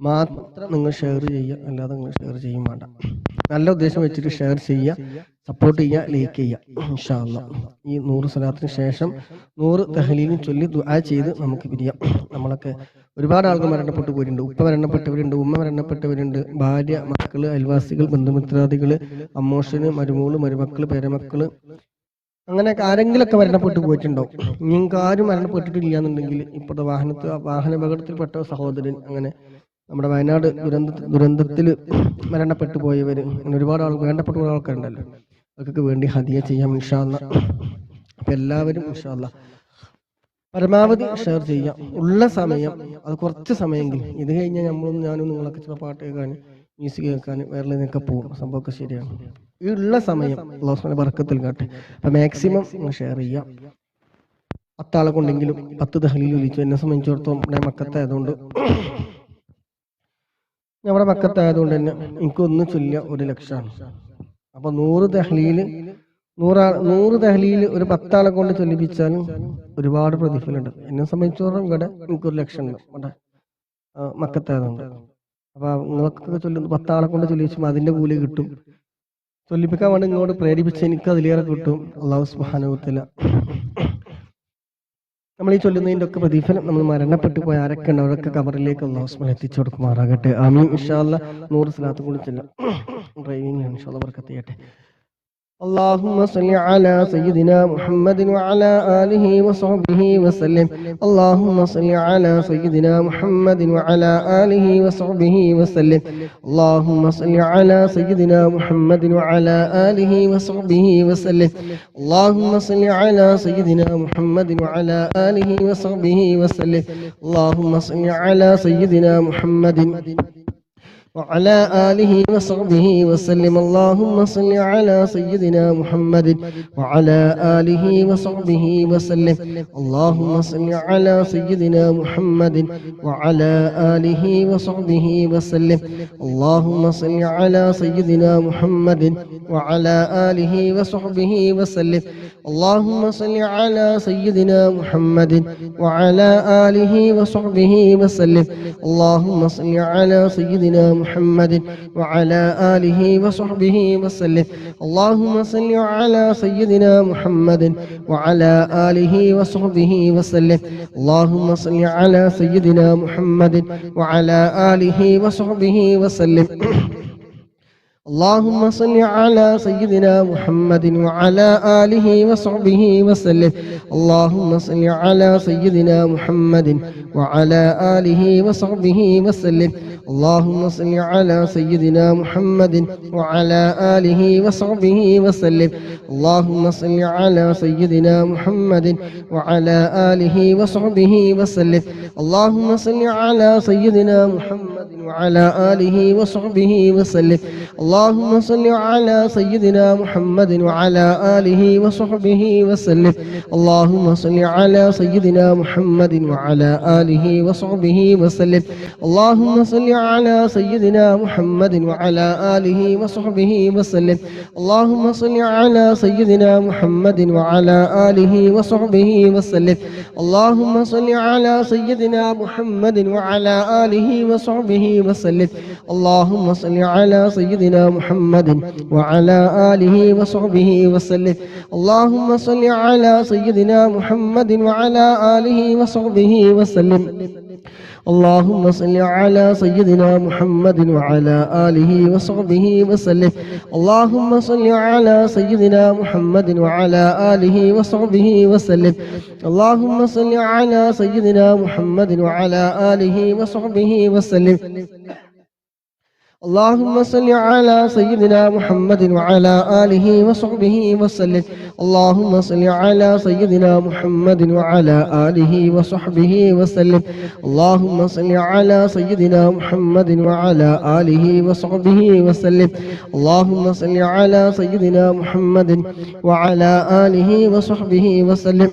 മാത്രം നിങ്ങൾ ഷെയർ ചെയ്യുക, അല്ലാതെ നിങ്ങൾ ഷെയർ ചെയ്യും വേണ്ട. നല്ല ഉദ്ദേശം വെച്ചിട്ട് ഷെയർ ചെയ്യുക, സപ്പോർട്ട് ചെയ്യുക, ലൈക്ക് ചെയ്യുക. ഇൻഷാ അല്ലാഹ് ഈ 100 സ്വലാത്തിന് ശേഷം 100 തഹ്ലീലും ചൊല്ലി ദുആ ചെയ്ത് നമുക്ക് പിരിയാം. നമ്മളൊക്കെ ഒരുപാട് ആളുകൾ മരണപ്പെട്ടു പോയിട്ടുണ്ട്. ഉപ്പ മരണപ്പെട്ടവരുണ്ട്, ഉമ്മ മരണപ്പെട്ടവരുണ്ട്, ഭാര്യ, മക്കള്, അയൽവാസികൾ, ബന്ധുമിത്രാദികള്, അമ്മോഷന്, മരുമോള്, മരുമക്കള്, പേരമക്കള്, അങ്ങനെയൊക്കെ ആരെങ്കിലൊക്കെ മരണപ്പെട്ടു പോയിട്ടുണ്ടാവും. നിങ്ങൾക്ക് ആരും മരണപ്പെട്ടിട്ടില്ല എന്നുണ്ടെങ്കിൽ ഇപ്പോഴത്തെ വാഹനാപകടത്തിൽപ്പെട്ട സഹോദരൻ, അങ്ങനെ നമ്മുടെ വയനാട് ദുരന്തത്തിൽ മരണപ്പെട്ടു പോയവര്, അങ്ങനെ ഒരുപാട് വേണ്ടപ്പെട്ട ആൾക്കാരുണ്ടല്ലോ, അവർക്കൊക്കെ വേണ്ടി ഹദിയ ചെയ്യാം ഇൻഷാ അല്ലാഹ്. അപ്പൊ എല്ലാവരും ഇൻഷാ അല്ലാഹ് പരമാവധി ഷെയർ ചെയ്യാം. ഉള്ള സമയം, അത് കുറച്ച് സമയമെങ്കിൽ, ഇത് കഴിഞ്ഞാൽ ഞാനും നിങ്ങളൊക്കെ ചില പാട്ട് കേൾക്കാൻ, മ്യൂസിക് കേൾക്കാൻ, വേറെ നിന്നൊക്കെ പോകും. സംഭവമൊക്കെ ശരിയാണ്. ഈ ഉള്ള സമയം അല്ലാഹു സുബ്ഹാനഹു ബർക്കത്തിൽ കാട്ടെ. അപ്പൊ മാക്സിമം ഷെയർ ചെയ്യാം. 10 ആളെ കൊണ്ടെങ്കിലും 10 തഹ്ലീൽ വിളിച്ചു. എന്നെ സംബന്ധിച്ചിടത്തോളം മക്കത്തായതുകൊണ്ട് നമ്മുടെ മക്കത്തായതുകൊണ്ട് തന്നെ എനിക്കൊന്ന് ചൊല്ലിയ 1 ലക്ഷമാണ്. അപ്പൊ 100 തഹ്ലീൽ ഒരു 10 ആളെ കൊണ്ട് ചൊല്ലിപ്പിച്ചാലും ഒരുപാട് പ്രതിഫലമുണ്ട്. എന്നെ സംബന്ധിച്ചിടത്തോളം ഇവിടെ എനിക്ക് 1 ലക്ഷം ഉണ്ട് ഇവിടെ മക്കത്തായതുകൊണ്ട്. അപ്പൊ നിങ്ങൾക്കൊക്കെ ചൊല്ലുന്നു 10 ആളെ കൊണ്ട് ചൊല്ലിച്ചുമ്പോൾ അതിന്റെ കൂലി കിട്ടും. ചൊല്ലിപ്പിക്കാൻ വേണ്ടി നിങ്ങളോട് പ്രേരിപ്പിച്ച് എനിക്ക് അതിലേറെ കിട്ടും. അല്ലാഹു സുബ്ഹാനഹു വ തആല നമ്മൾ ഈ ചൊല്ലുന്നതിന്റെ ഒക്കെ പ്രതിഫലം നമ്മൾ മരണപ്പെട്ടു പോയ ആരൊക്കെ ഉണ്ട് അവരൊക്കെ ഖബറിലേക്ക് അല്ലാഹു സുബ്ഹാനഹു എത്തിച്ചു കൊടുക്കുമാറാകട്ടെ. ആമീൻ. ഇൻഷാ അല്ലാഹ് 100 സ്വലാത്ത് കൂടി ചൊല്ലാം. ഡ്രൈവിംഗ് ഇൻഷാ അല്ലാഹ് ബർക്കത്ത് ചെയ്യട്ടെ. اللهم صل على سيدنا محمد وعلى آله وصحبه وسلم. اللهم صل على سيدنا محمد وعلى آله وصحبه وسلم. اللهم صل على سيدنا محمد وعلى آله وصحبه وسلم. اللهم صل على سيدنا محمد وعلى آله وصحبه وسلم. اللهم صل على سيدنا محمد وعلى آله وصحبه وسلم. اللهم صل على سيدنا محمد وعلى آله وصحبه وسلم. اللهم صل على سيدنا محمد وعلى آله وصحبه وسلم. اللهم صل على سيدنا محمد وعلى آله وصحبه وسلم. اللهم صل على سيدنا محمد وعلى آله وصحبه وسلم. اللهم صل على سيدنا محمد وعلى آله وصحبه وسلم. اللهم صل على سيدنا محمد وعلى آله وصحبه وسلم. اللهم صل على سيدنا محمد وعلى آله وصحبه وسلم. اللهم صل على سيدنا محمد وعلى آله وصحبه وسلم. اللهم صل على سيدنا محمد وعلى آله وصحبه وسلم. اللهم صل على سيدنا محمد وعلى آله وصحبه وسلم. اللهم صل على سيدنا محمد وعلى آله وصحبه وسلم. اللهم صل على سيدنا محمد وعلى آله وصحبه وسلم. اللهم صل على سيدنا محمد وعلى آله وصحبه وسلم. اللهم صل على سيدنا محمد وعلى آله وصحبه وسلم. اللهم صل على سيدنا محمد وعلى آله وصحبه وسلم. اللهم صل على سيدنا محمد وعلى آله وصحبه وسلم. اللهم صل على سيدنا محمد وعلى آله وصحبه وسلم. اللهم صل على سيدنا محمد وعلى آله وصحبه وسلم. اللهم صل على سيدنا محمد وعلى آله وصحبه وسلم. اللهم صل على سيدنا محمد وعلى آله وصحبه وسلم. اللهم صل على سيدنا محمد وعلى آله وصحبه وسلم. اللهم صل على سيدنا محمد وعلى آله وصحبه وسلم. اللهم صل على سيدنا محمد وعلى آله وصحبه وسلم. اللهم صل على سيدنا محمد وعلى آله وصحبه وسلم. اللهم صل على سيدنا محمد وعلى آله وصحبه وسلم. اللهم صل على سيدنا محمد وعلى آله وصحبه وسلم.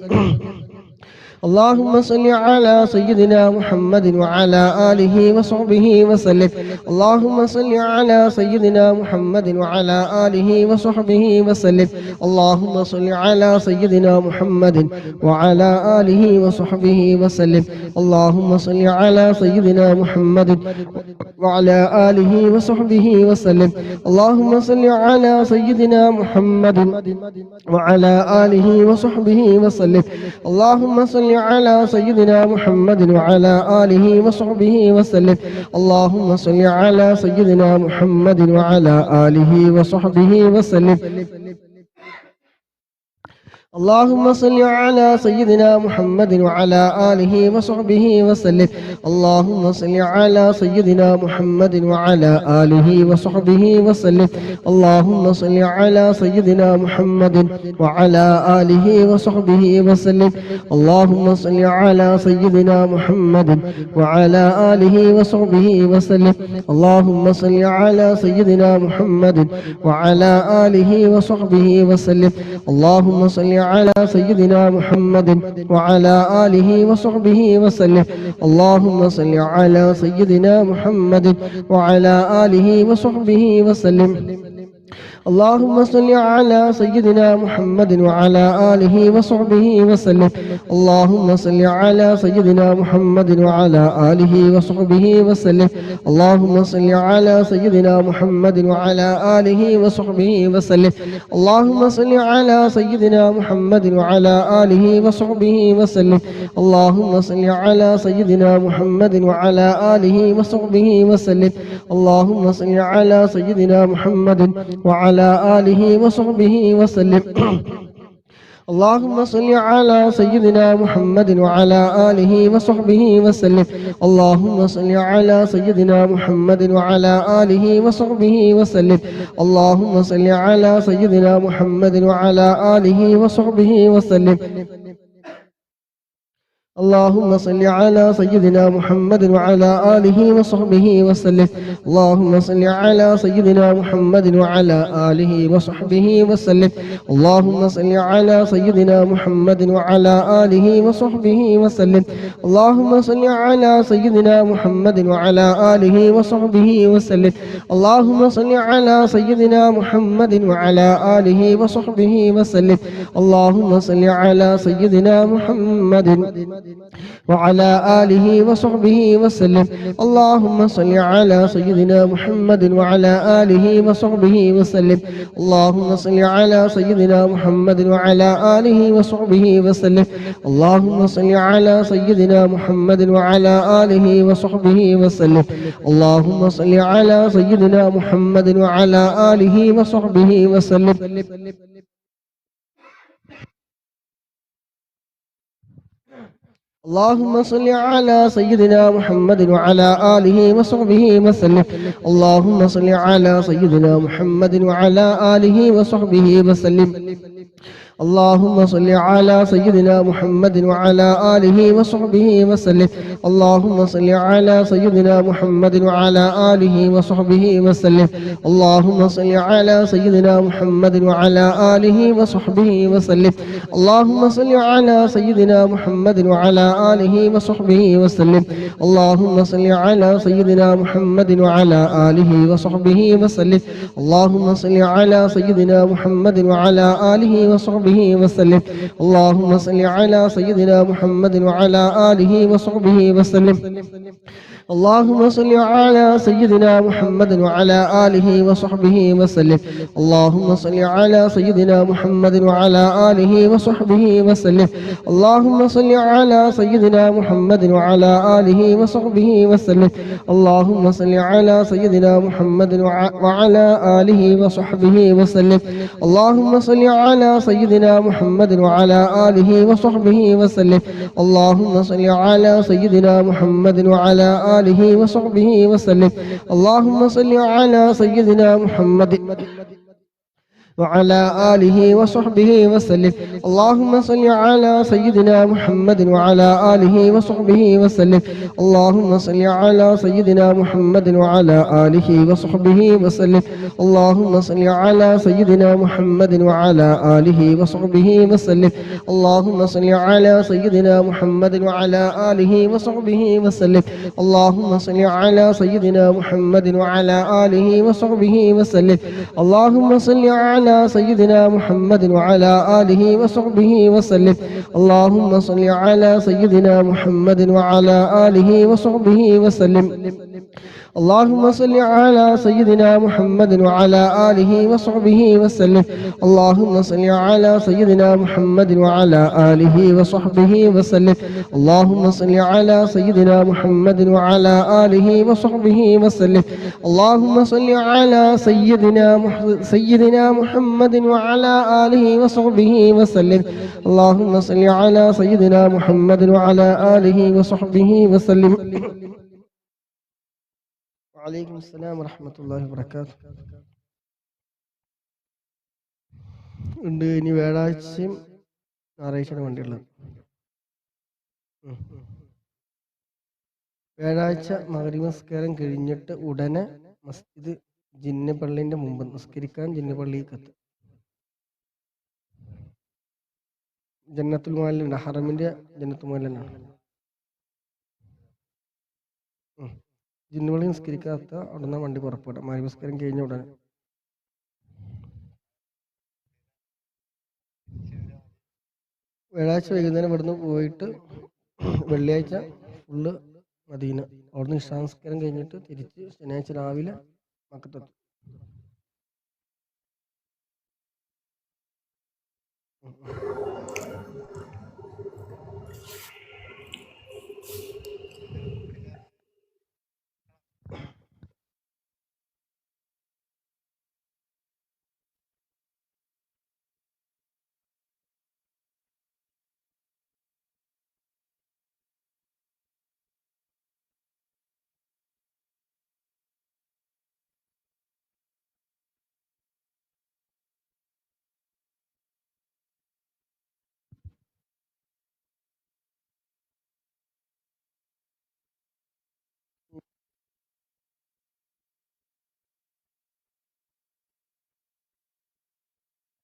اللهم صل على سيدنا محمد وعلى آله وصحبه وسلم. اللهم صل على سيدنا محمد وعلى آله وصحبه وسلم. اللهم صل على سيدنا محمد وعلى آله وصحبه وسلم. اللهم صل على سيدنا محمد وعلى آله وصحبه وسلم. اللهم صل على سيدنا محمد وعلى آله وصحبه وسلم. اللهم صل على سيدنا محمد وعلى آله وصحبه وسلم. اللهم صل على سيدنا محمد وعلى آله وصحبه وسلم. اللهم صل على سيدنا محمد وعلى آله وصحبه وسلم. اللهم صل على سيدنا محمد وعلى آله وصحبه وسلم. اللهم صل على سيدنا محمد وعلى آله وصحبه وسلم. اللهم صل على سيدنا محمد وعلى آله وصحبه وسلم. اللهم صل على سيدنا محمد وعلى آله وصحبه وسلم. اللهم صل على سيدنا محمد وعلى آله وصحبه وسلم. اللهم صل على سيدنا محمد وعلى آله وصحبه وسلم. اللهم صل على سيدنا محمد وعلى آله وصحبه وسلم. اللهم صل على سيدنا محمد وعلى آله وصحبه وسلم. اللهم صل على سيدنا محمد وعلى آله وصحبه وسلم. اللهم صل على سيدنا محمد وعلى آله وصحبه وسلم. اللهم صل على سيدنا محمد وعلى آله وصحبه وسلم. اللهم صل على سيدنا محمد وعلى آله وصحبه وسلم. اللهم صل على سيدنا محمد وعلى آله وصحبه وسلم. اللهم صل على سيدنا محمد وعلى آله وصحبه وسلم. اللهم صل على سيدنا محمد وعلى آله وصحبه وسلم. اللهم صل على سيدنا محمد وعلى آله وصحبه وسلم. اللهم صل على سيدنا محمد وعلى آله وصحبه وسلم. اللهم صل على سيدنا محمد وعلى آله وصحبه وسلم. اللهم صل على سيدنا محمد وعلى آله وصحبه وسلم. اللهم صل على سيدنا محمد وعلى آله وصحبه وسلم. اللهم صل على سيدنا محمد وعلى آله وصحبه وسلم. اللهم صل على سيدنا محمد وعلى آله وصحبه وسلم. اللهم صل على سيدنا محمد وعلى آله وصحبه وسلم. اللهم صل على سيدنا محمد وعلى آله وصحبه وسلم. اللهم صل على سيدنا محمد وعلى آله وصحبه وسلم. اللهم صل على سيدنا محمد وعلى آله وصحبه وسلم. اللهم صل على سيدنا محمد وعلى آله وصحبه وسلم. اللهم صل على سيدنا محمد وعلى آله وصحبه وسلم. اللهم صل على سيدنا محمد وعلى آله وصحبه وسلم. اللهم صل على سيدنا محمد وعلى آله وصحبه وسلم. اللهم صل على سيدنا محمد وعلى آله وصحبه وسلم. اللهم صل على سيدنا محمد وعلى آله وصحبه وسلم. اللهم صل على سيدنا محمد وعلى آله وصحبه وسلم. اللهم صل على سيدنا محمد وعلى آله وصحبه وسلم. اللهم صل على سيدنا محمد وعلى آله وصحبه وسلم. اللهم صل على سيدنا محمد وعلى آله وصحبه وسلم. اللهم صل على سيدنا محمد وعلى آله وصحبه وسلم. اللهم صل على سيدنا محمد وعلى آله وصحبه وسلم. اللهم صل على سيدنا محمد وعلى آله وصحبه وسلم. اللهم صل على سيدنا محمد وعلى آله وصحبه وسلم. اللهم صل على سيدنا محمد وعلى آله وصحبه وسلم. اللهم صل على سيدنا محمد وعلى آله وصحبه وسلم. اللهم صل على سيدنا محمد وعلى آله وصحبه وسلم. اللهم صل على سيدنا محمد وعلى آله وصحبه وسلم. اللهم صل على سيدنا محمد وعلى آله وصحبه وسلم. اللهم صل على سيدنا محمد وعلى آله وصحبه وسلم. اللهم صل على سيدنا محمد وعلى آله وصحبه وسلم. اللهم صل على سيدنا محمد وعلى آله وصحبه وسلم. اللهم صل على سيدنا محمد وعلى آله وصحبه وسلم. اللهم صل على سيدنا محمد وعلى آله وصحبه وسلم. اللهم صل على سيدنا محمد وعلى آله وصحبه وسلم. اللهم صل على سيدنا محمد وعلى آله وصحبه وسلم. اللهم صل على سيدنا محمد وعلى آله وصحبه وسلم. وعليكم السلام ورحمة الله وبركاته. ഉണ്ട്. ഇനി വ്യാഴാഴ്ചയും ഞായറാഴ്ചയാണ് വണ്ടിയുള്ളത്. വ്യാഴാഴ്ച മഗ്‌രിബ് നിസ്കാരം കഴിഞ്ഞിട്ട് ഉടനെ മസ്ജിദ് ജിന്ന പള്ളിന്റെ മുമ്പ് നിസ്കരിക്കാൻ ജിന്ന പള്ളിക്ക് എത്തും. ജന്നത്തുൽ മുഅല്ലിം ഹറമിന്റെ ജന്നത്തുൽ മുഅല്ലിനാണ്. ജിന്നുപള്ളി നിസ്കരിക്കാത്ത ഉടനെ വണ്ടി പുറപ്പെടും. മഗ്‌രിബ് നിസ്കാരം കഴിഞ്ഞ ഉടനെ. വ്യാഴാഴ്ച വൈകുന്നേരം ഇവിടുന്ന് പോയിട്ട് വെള്ളിയാഴ്ച ഫുള്ള് മദീന. അവിടുന്ന് ഇശാ നിസ്കാരം കഴിഞ്ഞിട്ട് തിരിച്ച് ശനിയാഴ്ച രാവിലെ മക്കത്തെത്തും.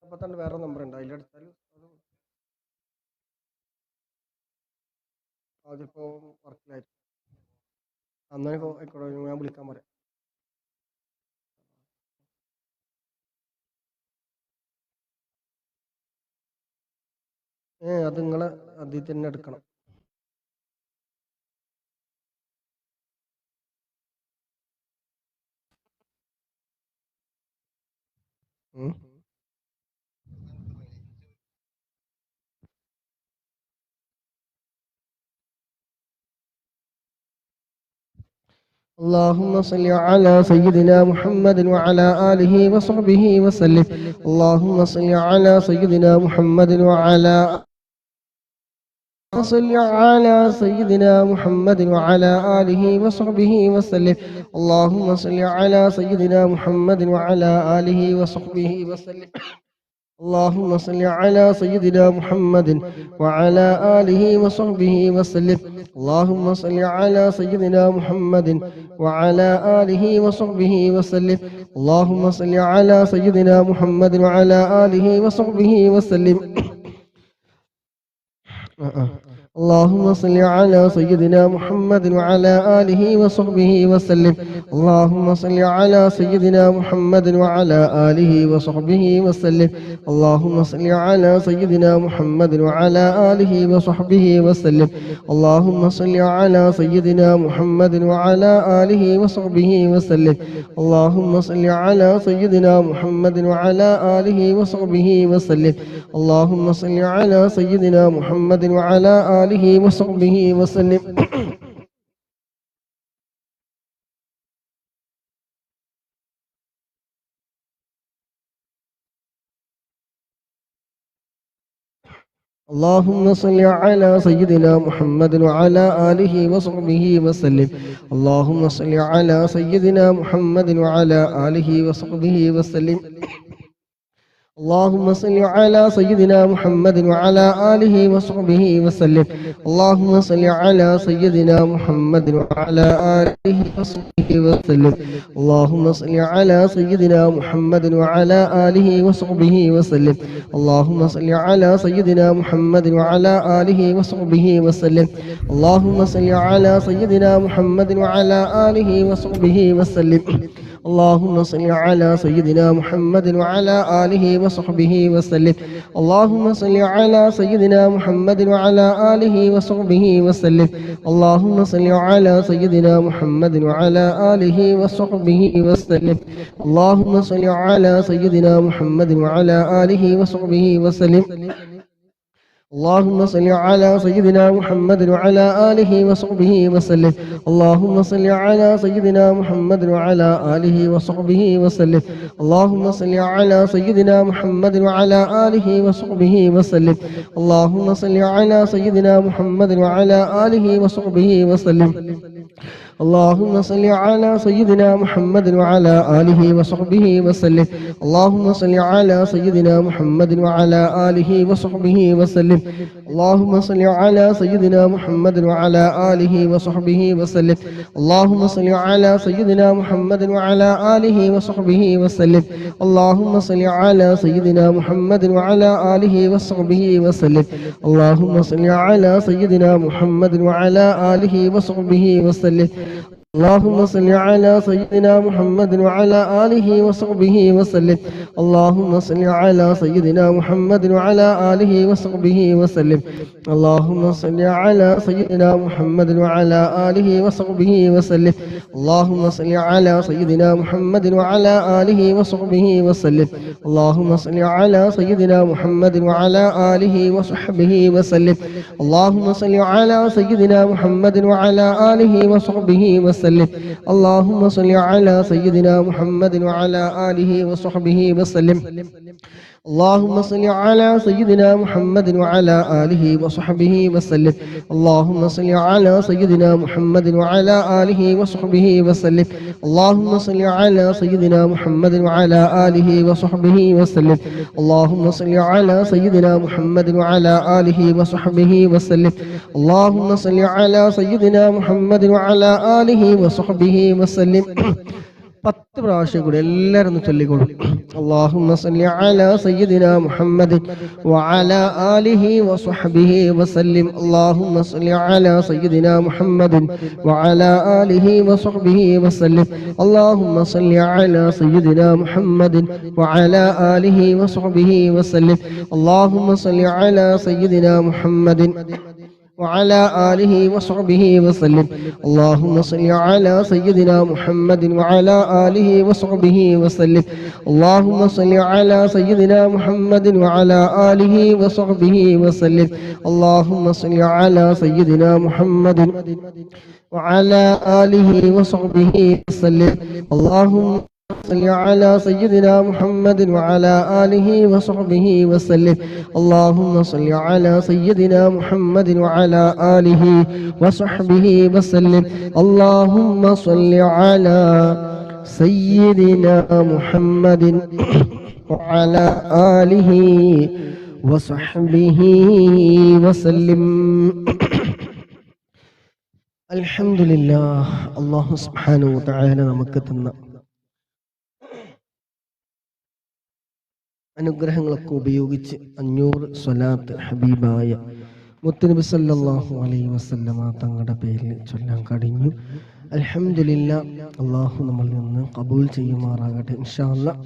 അപ്പൊ തന്നെ വേറെ നമ്പർ ഉണ്ട്, അതിലെടുത്താൽ അതിപ്പോ വർക്കിലായിരിക്കും. അന്നേരം ഞാൻ വിളിക്കാൻ പറയാം. അത് നിങ്ങളെ അതിൽ തന്നെ എടുക്കണം. اللهم صل على سيدنا محمد وعلى آله وصحبه وسلم. اللهم صل على سيدنا محمد وعلى صل على سيدنا محمد وعلى آله وصحبه وسلم. اللهم صل على سيدنا محمد وعلى آله وصحبه وسلم. اللهم صل على سيدنا محمد وعلى آله وصحبه وسلم. اللهم صل على سيدنا محمد وعلى آله وصحبه وسلم. اللهم صل على سيدنا محمد وعلى آله وصحبه وسلم. اللهم صل على سيدنا محمد وعلى آله وصحبه وسلم. اللهم صل على سيدنا محمد وعلى آله وصحبه وسلم. اللهم صل على سيدنا محمد وعلى آله وصحبه وسلم. اللهم صل على سيدنا محمد وعلى آله وصحبه وسلم. اللهم صل على سيدنا محمد وعلى آله وصحبه وسلم. اللهم صل على سيدنا محمد وعلى آله وصحبه وسلم. اللهم صل على سيدنا محمد وعلى آله وصحبه وسلم. اللهم صل على سيدنا محمد وعلى آله وصحبه وسلم. اللهم صل على سيدنا محمد وعلى آله وصحبه وسلم. اللهم صل على سيدنا محمد وعلى آله وصحبه وسلم. اللهم صل على سيدنا محمد وعلى آله وصحبه وسلم. اللهم صل على سيدنا محمد وعلى آله وصحبه وسلم. اللهم صل على سيدنا محمد وعلى آله وصحبه وسلم. اللهم صل على سيدنا محمد وعلى آله وصحبه وسلم. اللهم صل على سيدنا محمد وعلى آله وصحبه وسلم. اللهم صل على سيدنا محمد وعلى آله وصحبه وسلم. اللهم صل على سيدنا محمد وعلى آله وصحبه وسلم. اللهم صل على سيدنا محمد وعلى آله وصحبه وسلم. اللهم صل على سيدنا محمد وعلى آله وصحبه وسلم. اللهم صل على سيدنا محمد وعلى آله وصحبه وسلم. اللهم صل على سيدنا محمد وعلى آله وصحبه وسلم. اللهم صل على سيدنا محمد وعلى آله وصحبه وسلم. اللهم صل على سيدنا محمد وعلى آله وصحبه وسلم. اللهم صل على سيدنا محمد وعلى آله وصحبه وسلم. اللهم صل على سيدنا محمد وعلى آله وصحبه وسلم. اللهم صل على سيدنا محمد وعلى آله وصحبه وسلم. اللهم صل على سيدنا محمد وعلى آله وصحبه وسلم. اللهم صل على سيدنا محمد وعلى آله وصحبه وسلم. اللهم صل على سيدنا محمد وعلى آله وصحبه وسلم. اللهم صل على سيدنا محمد وعلى آله وصحبه وسلم. اللهم صل على سيدنا محمد وعلى آله وصحبه وسلم. اللهم صل على سيدنا محمد وعلى آله وصحبه وسلم. اللهم صل على سيدنا محمد وعلى آله وصحبه وسلم. اللهم صل على سيدنا محمد وعلى آله وصحبه وسلم. اللهم صل على سيدنا محمد وعلى آله وصحبه وسلم. اللهم صل على سيدنا محمد وعلى آله وصحبه وسلم. اللهم صل على سيدنا محمد وعلى آله وصحبه وسلم. اللهم صل على سيدنا محمد وعلى آله وصحبه وسلم. اللهم صل على سيدنا محمد وعلى آله وصحبه وسلم. 10 പ്രാവശ്യം കൂടി എല്ലാവരും ഒന്ന് ചൊല്ലിക്കോളും. اللهم صل على سيدنا محمد وعلى آله وصحبه وسلم. اللهم صل على سيدنا محمد وعلى آله وصحبه وسلم. اللهم صل على سيدنا محمد وعلى آله وصحبه وسلم. اللهم صل على سيدنا محمد وعلى آله وصحبه وسلم. اللهم صل على سيدنا محمد وعلى آله وصحبه وسلم. اللهم صل على سيدنا محمد وعلى آله وصحبه وسلم. اللهم صل على سيدنا محمد وعلى آله وصحبه وسلم. اللهم صل على سيدنا محمد وعلى آله وصحبه وسلم. اللهم صل على سيدنا محمد وعلى آله وصحبه وسلم. اللهم صل على سيدنا محمد وعلى آله وصحبه وسلم. الحمد لله. الله سبحانه وتعالى നമുക്ക് തന്ന അനുഗ്രഹങ്ങളൊക്കെ ഉപയോഗിച്ച് 500 സ്വലാത്ത് ഹബീബായ മുത്തുനബി സല്ലല്ലാഹു അലൈഹി വസല്ലമ തങ്ങളുടെ പേരിൽ ചൊല്ലാൻ കഴിഞ്ഞു. അൽഹംദുലില്ലാ. അള്ളാഹു നമ്മളിൽ നിന്ന് കബൂൽ ചെയ്യുമാറാകട്ടെ ഇൻഷാ അല്ലാഹ്.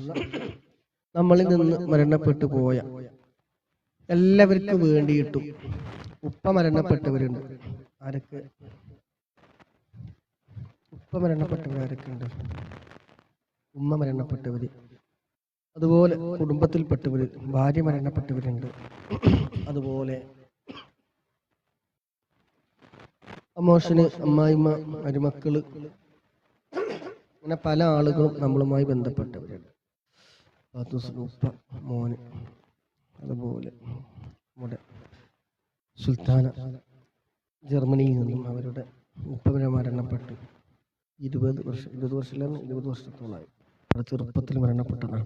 നമ്മളിൽ നിന്ന് മരണപ്പെട്ടു പോയ എല്ലാവർക്കും വേണ്ടിയിട്ടും ഉപ്പ മരണപ്പെട്ടവരുണ്ട്. ആരൊക്കെ ഉപ്പ മരണപ്പെട്ടവരൊക്കെ ഉണ്ട്? ഉമ്മ മരണപ്പെട്ടവര്, അതുപോലെ കുടുംബത്തിൽപ്പെട്ടവര്, ഭാര്യ മരണപ്പെട്ടവരുണ്ട്, അതുപോലെ അമ്മോഷന്, അമ്മായിമ്മ, മരുമക്കള്, അങ്ങനെ പല ആളുകളും നമ്മളുമായി ബന്ധപ്പെട്ടവരുണ്ട്. ഉപ്പ, മോന്, അതുപോലെ നമ്മുടെ സുൽത്താന ജർമ്മനിയിൽ നിന്നും അവരുടെ ഉപ്പ മരണപ്പെട്ടു. 20 വർഷത്തോളമായി. ചെറുപ്പത്തിൽ മരണപ്പെട്ടതാണ്.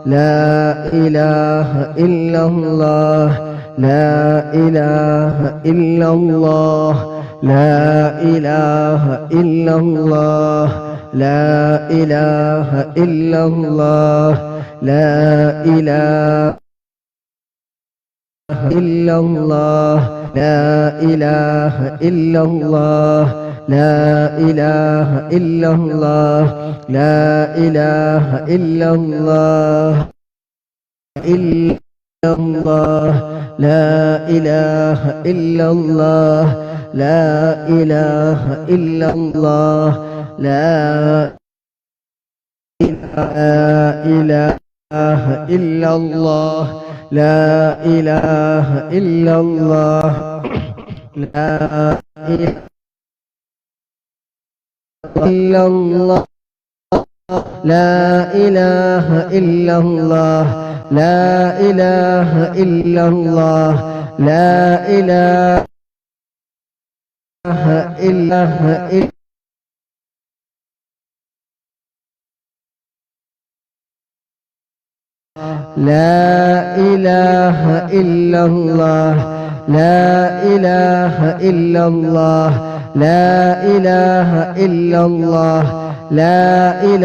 لا إله إلا الله لا إله إلا الله لا إله إلا الله لا إله إلا الله لا إله إلا الله لا إله إلا الله لا إله إلا الله لا إله إلا الله إلا الله لا إله إلا الله لا إله إلا الله لا إله إلا الله لا إله إلا الله لا إله إلا الله لا إله إلا الله لا إله إلا الله لا إله إلا الله لا إله إلا الله لا إله إلا الله لا إله إلا الله لا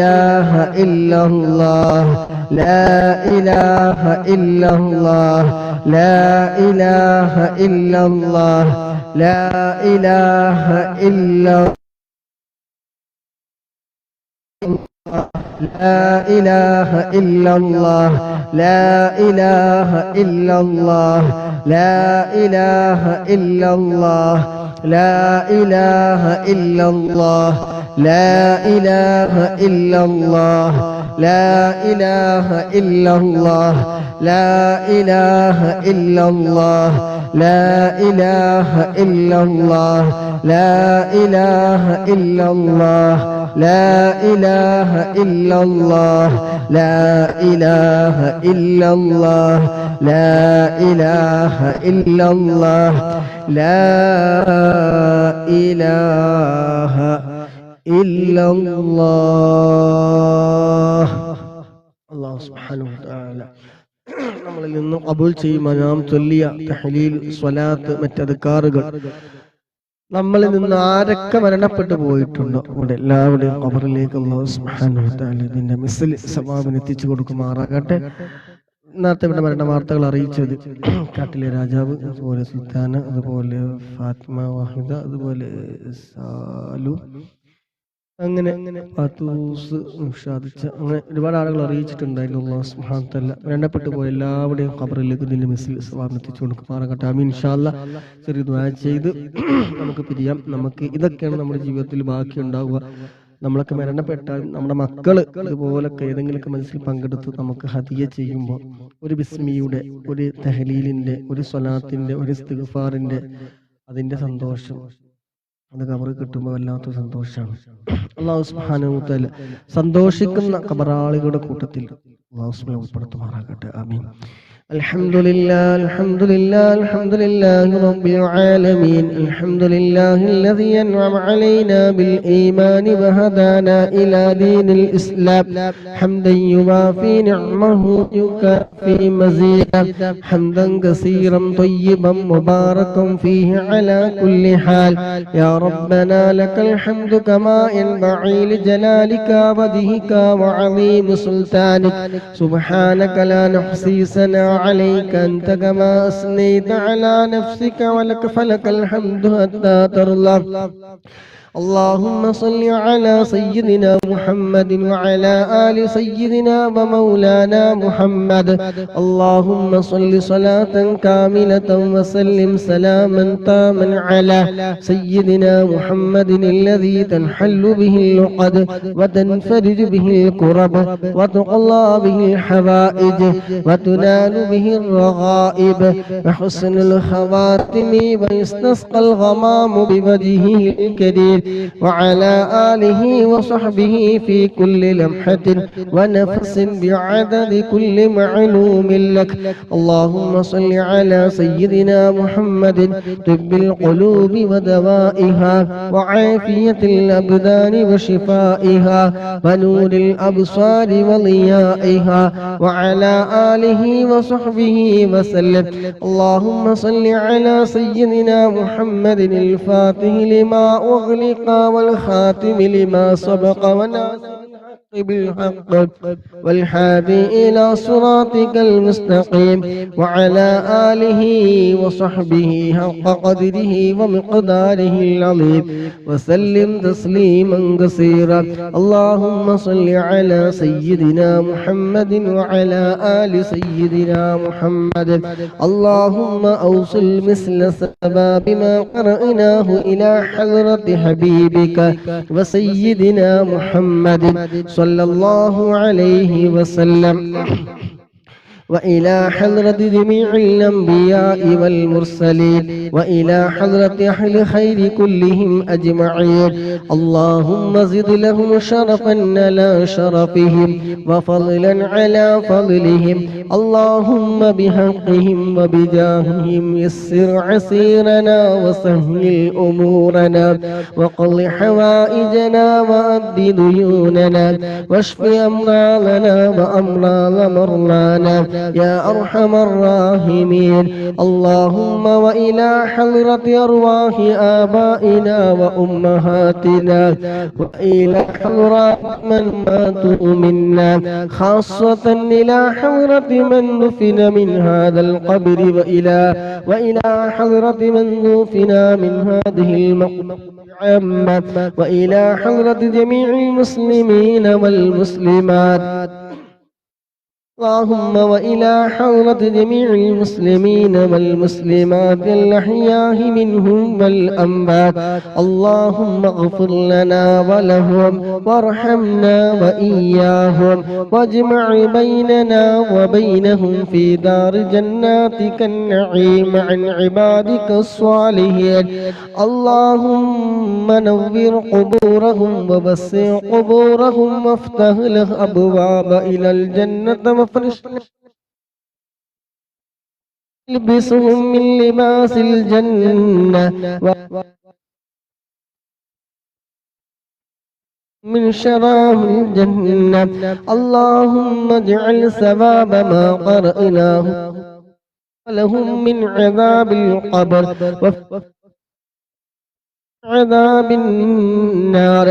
إله إلا الله لا إله إلا الله لا إله إلا الله لا إله إلا لا إله إلا الله لا إله إلا الله لا إله إلا الله لا إله إلا الله لا إله إلا الله لا إله إلا الله لا إله إلا الله لا إله إلا الله لا إله إلا الله لا إله إلا الله لا إله إلا الله لا إله إلا الله لا إله إلا الله അല്ലാഹു സുബ്ഹാനഹു വ തആല നമ്മളിൽ നിന്നും ഖബൂൽ ചെയ്യുന്ന നാം ചൊല്ലിയ തഹ്ലീൽ സ്വലാത്ത് മറ്റ് അദ്കാറുകൾ നമ്മളിൽ നിന്ന് ആരൊക്കെ മരണപ്പെട്ടു പോയിട്ടുണ്ടോ അവിടെ എല്ലാവരുടെയും ഖബറിലേക്ക് അല്ലാഹു സുബ്ഹാനഹു വ തആല ഇതിന്റെ മിസ്ൽ സവാബിന് എത്തിച്ചു കൊടുക്കുമാറാകട്ടെ. നേരത്തെ ഇവിടെ മരണ വാർത്തകൾ അറിയിച്ചത് കാട്ടിലെ രാജാവ്, അതുപോലെ സുൽത്താന, അതുപോലെ ഫാത്തിമ വാഹിദ, അതുപോലെ സാലു, അങ്ങനെ ഫാത്തൂസ് ഷാദിച്ച, അങ്ങനെ ഒരുപാട് ആളുകൾ അറിയിച്ചിട്ടുണ്ടായിരുന്നു. അല്ലാഹു സുബ്ഹാനഹു വ തആല മരണപ്പെട്ടു പോയ എല്ലാവരുടെയും ഖബറിലേക്ക് ഇതിന്റെ മിസ്ൽ സവാബിന് എത്തിച്ചു കൊടുക്കുമാറാകട്ടെ. ആമീൻ. ഇൻഷാ അല്ലാഹ് ചെറിയ ദുആ ചെയ്ത് നമുക്ക് പിരിയാം. നമുക്ക് ഇതൊക്കെയാണ് നമ്മുടെ ജീവിതത്തിൽ ബാക്കി ഉണ്ടാവുക. നമ്മളൊക്കെ മരണപ്പെട്ടാൽ നമ്മുടെ മക്കള് ഇതുപോലൊക്കെ ഏതെങ്കിലുമൊക്കെ മനസ്സിൽ പങ്കെടുത്ത് നമുക്ക് ഹദിയ ചെയ്യുമ്പോൾ ഒരു ബിസ്മിയുടെ, ഒരു തഹ്ലീലിന്റെ, ഒരു സ്വലാത്തിന്റെ, ഒരു ഇസ്തിഗ്ഫാറിന്റെ അതിന്റെ സന്തോഷം അത് ഖബർ കിട്ടുമ്പോൾ വല്ലാത്ത സന്തോഷമാണ്. അല്ലാഹു സുബ്ഹാനഹു വ തആല സന്തോഷിക്കുന്ന ഖബറാളികളുടെ കൂട്ടത്തിൽ അല്ലാഹു സുബ്ഹാനഹു ഉൾപ്പെടുത്തുമാറാകട്ടെ. ആമീൻ. الحمدلله الحمدلله الحمدلله رب العالمين الحمدلله الذي أنعم علينا بالإيمان وهدانا إلى دين الإسلام حمدا يوافي نعمه يكافي مزيدا حمدا كثيرا طيبا مباركا فيه على كل حال يا ربنا لك الحمد كما ينبغي لجلالك وجهك وعظيم سلطانك سبحانك لا نحصي ثناء عليك أنت كما أثنيت على نفسك ولك فلك الحمد حتى ترضى اللهم صل على سيدنا محمد وعلى آل سيدنا ومولانا محمد اللهم صل صلاة كاملة وسلم سلاما تاما على سيدنا محمد الذي تنحل به العقد وتنفرج به الكرب وتقضى به الحوائج وتنال به الرغائب وحسن الخواتم ويستسقى الغمام بوجهه الكريم وعلى آله وصحبه في كل لمحة ونفس بعدد كل معلوم لك. اللهم صل على سيدنا محمد طب القلوب ودوائها وعافية الأبدان وشفائها ونور الأبصار وضيائها وعلى آله وصحبه وسلم. اللهم صل على سيدنا محمد الفاتح لما أغلق والخاتم لما سبق وناصر بالحق والهادي إلى صراطك المستقيم وعلى آله وصحبه حق قدره ومقداره العظيم وسلم تسليما كثيرا. اللهم صل على سيدنا محمد وعلى آل سيدنا محمد. اللهم أوصل مثل سباب ما قرأناه إلى حضرة حبيبك وسيدنا محمد صلى الله عليه وسلم وإلى حضرة جميع الأنبياء والمرسلين وإلى حضرة أهل خير كلهم أجمعين. اللهم زد لهم شرفا على شرفهم وفضلا على فضلهم. اللهم بحقهم وبجاههم يسر عسيرنا وسهل أمورنا وقض حوائجنا وأد ديوننا واشف أمراضنا وأمراض مرضانا يا أرحم الراحمين. اللهم وإلى حضرة أرواح آبائنا وأمهاتنا وإلى حضرة من ماتوا منا خاصة إلى حضرة من دفن من هذا القبر وإلى حضرة من دفن من هذه المقبرة عامة وإلى حضرة جميع المسلمين والمسلمات. اللهم وإلى حضرة جميع المسلمين والمسلمات الأحياء منهم والأموات. اللهم اغفر لنا ولهم وارحمنا وإياهم واجمع بيننا وبينهم في دار جناتك النعيم عن عبادك الصالحين. اللهم نور قبورهم ووسع قبورهم وافتح له أبواب إلى الجنة وافرش لبسهم من لباس الجنة من شراب الجنة. اللهم اجعل ثواب ما قرأناه لهم من عذاب القبر عذاب النار.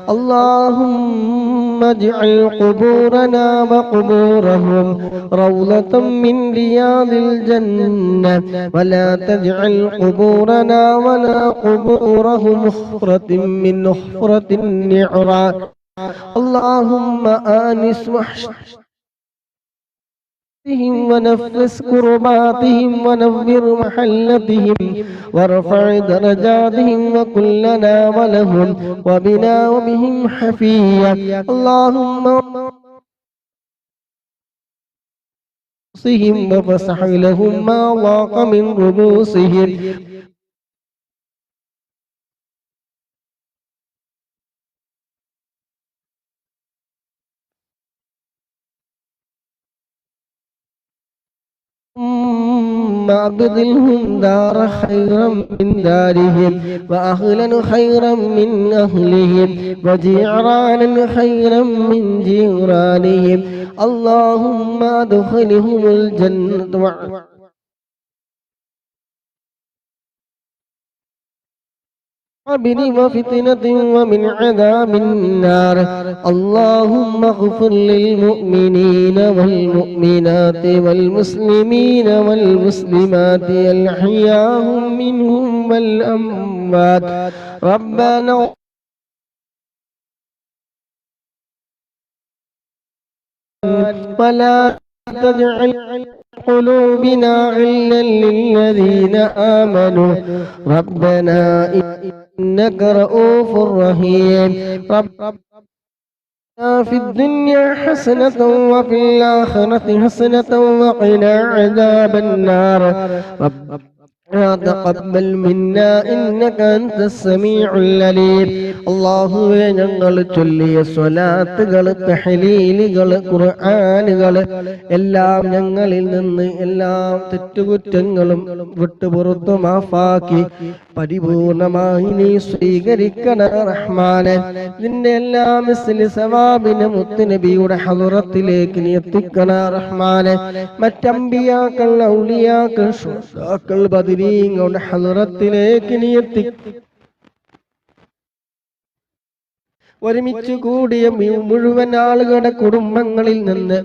اللهم اجعل قبورنا وقبورهم روضة من رياض الجنة ولا تجعل قبورنا ولا قبورهم حفرة من حفرة النعراء. اللهم آنس ونفس كرباتهم ونور محلتهم وارفع درجاتهم وكلنا ولهم وبنا وبهم حفيا. اللهم وفسح لهم ما ضاق من رؤوسهم. أبدلهم دار خيرا من دارهم وأهلا خيرا من أهلهم وجيرانا خيرا من جيرانهم. اللهم أدخلهم الجنة وفتنة ومن عذاب النار. اللهم اغفر للمؤمنين والمؤمنات والمسلمين والمسلمات الأحياء منهم والأموات. ربنا ولا تجعل قلوبنا غلا للذين آمنوا ربنا إنك رؤوف رحيم. ربنا في الدنيا حسنة وفي الآخرة حسنة وقنا عذاب النار. തഖബ്ബൽ മിന്നാ ഇന്നക അൻതസ് സമീഉൽ അലീം. അല്ലാഹുവേ, ഞങ്ങൾ ചൊല്ലിയ സ്വലാത്തുകൾ, തഹ്ലീലുകൾ, ഖുർആനുകൾ എല്ലാം ഞങ്ങളിൽ നിന്ന് എല്ലാ തെറ്റുകുറ്റങ്ങളും വിട്ടുപുറത്തു മാഫാക്കി പരിപൂർണമായി നീ സ്വീകരിക്കണ റഹ്മാനെ. നിന്റെ എല്ലാ മിസ്ലി സവാബിനെ മുത്തുനബിയുടെ ഹളറത്തിലേക്ക് നീ എത്തിക്കണ റഹ്മാനെ. മറ്റംബിയാക്കൾ, ഔലിയാക്കൾ, ശുഹദാക്കൾ, ബദരീങ്ങളുടെ ഹളറത്തിലേക്ക് നീ ഒരുമിച്ച് കൂടിയ മുഴുവൻ ആളുകളുടെ കുടുംബങ്ങളിൽ നിന്ന്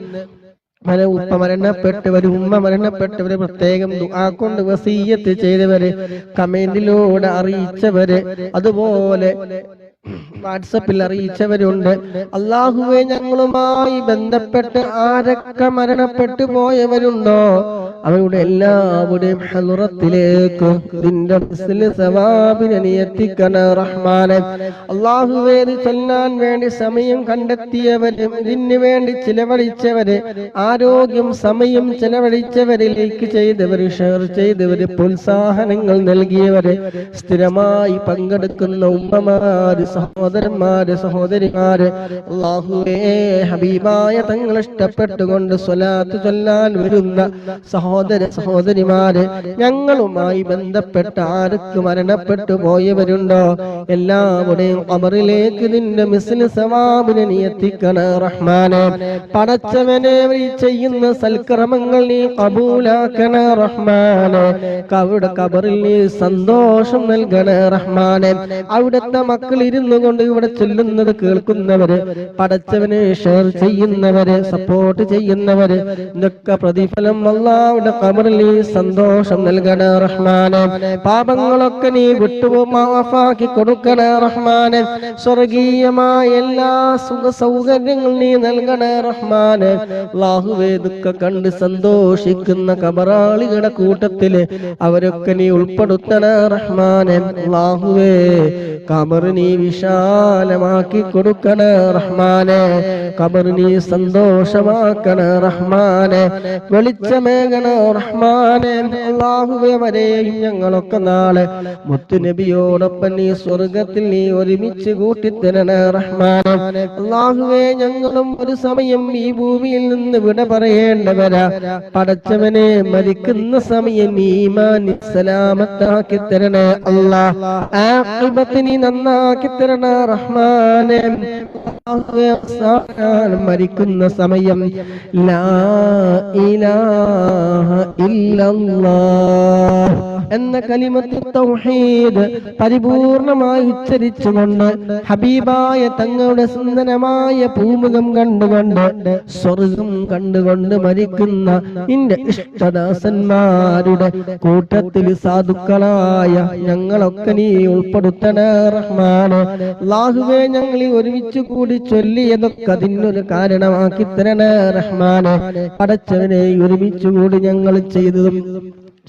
ഉപ്പ മരണപ്പെട്ടവര്, ഉമ്മ മരണപ്പെട്ടവര്, പ്രത്യേകം ദുആ കൊണ്ട് വസിയ്യത്ത് ചെയ്തവര്, കമന്റിലൂടെ അറിയിച്ചവര്, അതുപോലെ വാട്സപ്പിൽ അറിയിച്ചവരുണ്ട്. അല്ലാഹുവേ, ഞങ്ങളുമായി ബന്ധപ്പെട്ട് ആരൊക്കെ മരണപ്പെട്ടു പോയവരുണ്ടോ അവരുടെ എല്ലാവരുടെയും ഹളറത്തിലേക്ക് നിന്റെ സവാബിനെ നീ എത്തിക്കണ റഹ്മാനെ. അല്ലാഹുവേ, ചൊല്ലാൻ വേണ്ടി സമയം കണ്ടെത്തിയവര്, ഇതിനു വേണ്ടി ചിലവഴിച്ചവര്, ആരോഗ്യം സമയം ചിലവഴിച്ചവര്, ലൈക്ക് ചെയ്തവര്, ഷെയർ ചെയ്തവര്, പ്രോത്സാഹനങ്ങൾ നൽകിയവര്, സ്ഥിരമായി പങ്കെടുക്കുന്ന ഉമ്മമാര്, സഹോദരന്മാര്, സഹോദരിമാര്, അല്ലാഹുവേ, ഹബീബായ തങ്ങൾ ഇഷ്ടപ്പെട്ടുകൊണ്ട് സ്വലാത്ത് ചൊല്ലാൻ വരുന്ന സഹോദര സഹോദരിമാര്, ഞങ്ങളുമായി ബന്ധപ്പെട്ട ആർക്ക് മരണപ്പെട്ടു പോയവരുണ്ടോ എല്ലാവരുടെയും ഖബറിലേക്ക് നിന്റെ മിസ്ലി സവാബിനെ നീ എത്തിക്കണ റഹ്മാനെ. പടച്ചവനെ, ചെയ്യുന്ന സൽക്കർമ്മങ്ങൾ നീ ഖബൂലാക്കണ റഹ്മാനെ. അവിടെ ഖബറിൽ നീ സന്തോഷം നൽകണ റഹ്മാനെ. അവിടുത്തെ മക്കൾ ഇരുന്നു കൊണ്ട് ഇവിടെ ചൊല്ലുന്നത് കേൾക്കുന്നവര്, പടച്ചവനെ ഷെയർ ചെയ്യുന്നവര്, സപ്പോർട്ട് ചെയ്യുന്നവര്, ഇതൊക്കെ പ്രതിഫലം അല്ലാഹുവിന്റെ ഖബറിൽ നീ സന്തോഷം നൽകണ റഹ്മാനെ. പാപങ്ങളൊക്കെ നീ വിട്ടുമാഫാക്കി കൊടുക്കണ റഹ്മാനെ. സ്വർഗീയമായ എല്ലാ സുഖ സൗകര്യങ്ങൾ നീ നൽകണ റഹ്മാനെ. അല്ലാഹുവേ, ഇതൊക്കെ കണ്ട് സന്തോഷിക്കുന്ന ഖബറാളികളുടെ കൂട്ടത്തില് അവരൊക്കെ നീ ഉൾപ്പെടുത്തണ റഹ്മാനെ. അല്ലാഹുവേ, ഖബർ നീ വിശാലമാക്കി കൊടുക്കണ റഹ്മാനെ. ഖബർ നീ സന്തോഷമാക്കണ റഹ്മാനെ. വെളിച്ചമേകണ റഹ്മാനെ. അല്ലാഹുവേ, വരെയും ഞങ്ങളൊക്കെ നാളെ മുത്തുനബിയോടൊപ്പം നീ സ്വർഗത്തിൽ നീ ഒരുമിച്ച് കൂട്ടിത്തരണ റഹ്മാനെ. അല്ലാഹുവേ, ഞങ്ങളും ഒരു സമയം ഈ ഭൂമിയിൽ നിന്ന് വിട പറയേണ്ടവരാ. പടച്ചവനെ, മരിക്കുന്ന സമയം ഈമാൻ സലാമത്താക്കി തരണേ അല്ലാഹ്. ആഖിബത്ത് നീ നന്നാക്കി തരണ റഹ്മാനെ. മരിക്കുന്ന സമയം ലാ ഇലാഹ ഇല്ലല്ലാഹ് എന്ന കലിമത്ത് തൗഹീദ് പരിപൂർണമായി ഉച്ചരിച്ചുകൊണ്ട് ഹബീബായ തങ്ങളുടെ സുന്ദരമായ പൂമുഖം കണ്ടുകൊണ്ട് സ്വർഗം കണ്ടുകൊണ്ട് മരിക്കുന്ന നിന്റെ ഇഷ്ടദാസന്മാരുടെ കൂട്ടത്തിൽ സാധുക്കളായ ഞങ്ങളൊക്കെ നീ ഉൾപ്പെടുത്തണ റഹ്മാനെ. അല്ലാഹുവേ, ഞങ്ങൾ ഒരുമിച്ച് കൂടി ചൊല്ലിയതൊക്കെ അതിനൊരു കാരണമാക്കി തരണ റഹ്മാനെ. പടച്ചവനെ, ഒരുമിച്ച് കൂടി ഞങ്ങൾ ചെയ്തതും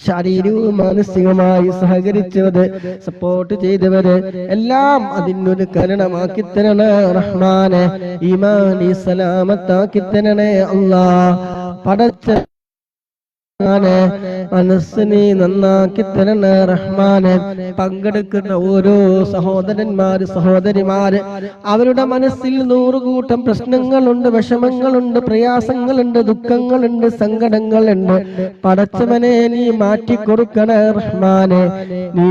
ശാരീരികവും മാനസികമായി സഹകരിച്ചത്, സപ്പോർട്ട് ചെയ്തവര് എല്ലാം അതിനൊരു കരുണമാക്കി തരണേ റഹ്മാനെ. ഈമാനി സലാമത്താക്കി തരണേ അല്ലാഹ്. പടച്ച മനസ്സിനെ നന്നാക്കി തരണ റഹ്മാനെ. പങ്കെടുക്കുന്ന ഓരോ സഹോദരന്മാര്, സഹോദരിമാര്, അവരുടെ മനസ്സിൽ 100 കൂട്ടം പ്രശ്നങ്ങളുണ്ട്, വിഷമങ്ങളുണ്ട്, പ്രയാസങ്ങളുണ്ട്, ദുഃഖങ്ങളുണ്ട്, സങ്കടങ്ങളുണ്ട്. പടച്ചവനെ, നീ മാറ്റിക്കൊടുക്കണ റഹ്മാനെ. നീ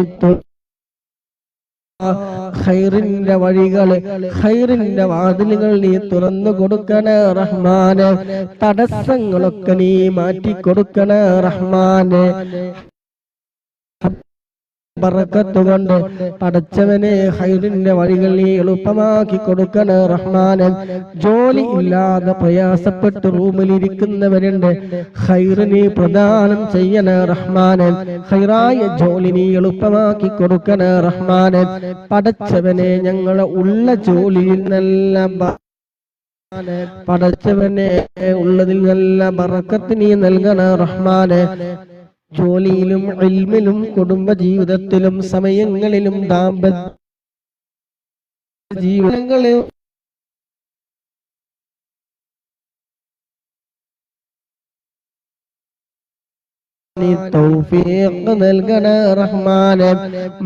ഖൈറിന്റെ വഴികള്, ഖൈറിന്റെ വാതിലുകൾ നീ തുറന്നു കൊടുക്കണ റഹ്മാനെ. തടസ്സങ്ങളൊക്കെ നീ മാറ്റിക്കൊടുക്കണ റഹ്മാനെ. ബറക്കത്തുകൊണ്ട് പടച്ചവനെ, ഖൈറിന്റെ വഴികൾ നീ എളുപ്പമാക്കി കൊടുക്കണ റഹ്മാനെ. ജോലി ഇല്ലാതെ പ്രയാസപ്പെട്ട് റൂമിലിരിക്കുന്നവരുണ്ട്, ഖൈറ് നീ പ്രദാനം ചെയ്യണ റഹ്മാനെ. ഖൈറായ ജോലി നീ എളുപ്പമാക്കി കൊടുക്കണ റഹ്മാനെ. പടച്ചവനെ, ഞങ്ങളെ ഉള്ള ജോലിയിൽ നല്ല പടച്ചവനെ, ഉള്ളതിൽ നല്ല ബറക്കത്ത് നീ നൽകണ റഹ്മാനെ. ജോലിയിലും ഇൽമിലും കുടുംബ ജീവിതത്തിലും സമയങ്ങളിലും ദാമ്പത്യ ജീവിതങ്ങളിലും നീ തൗഫീഖ് നൽകണേ റഹ്മാനെ.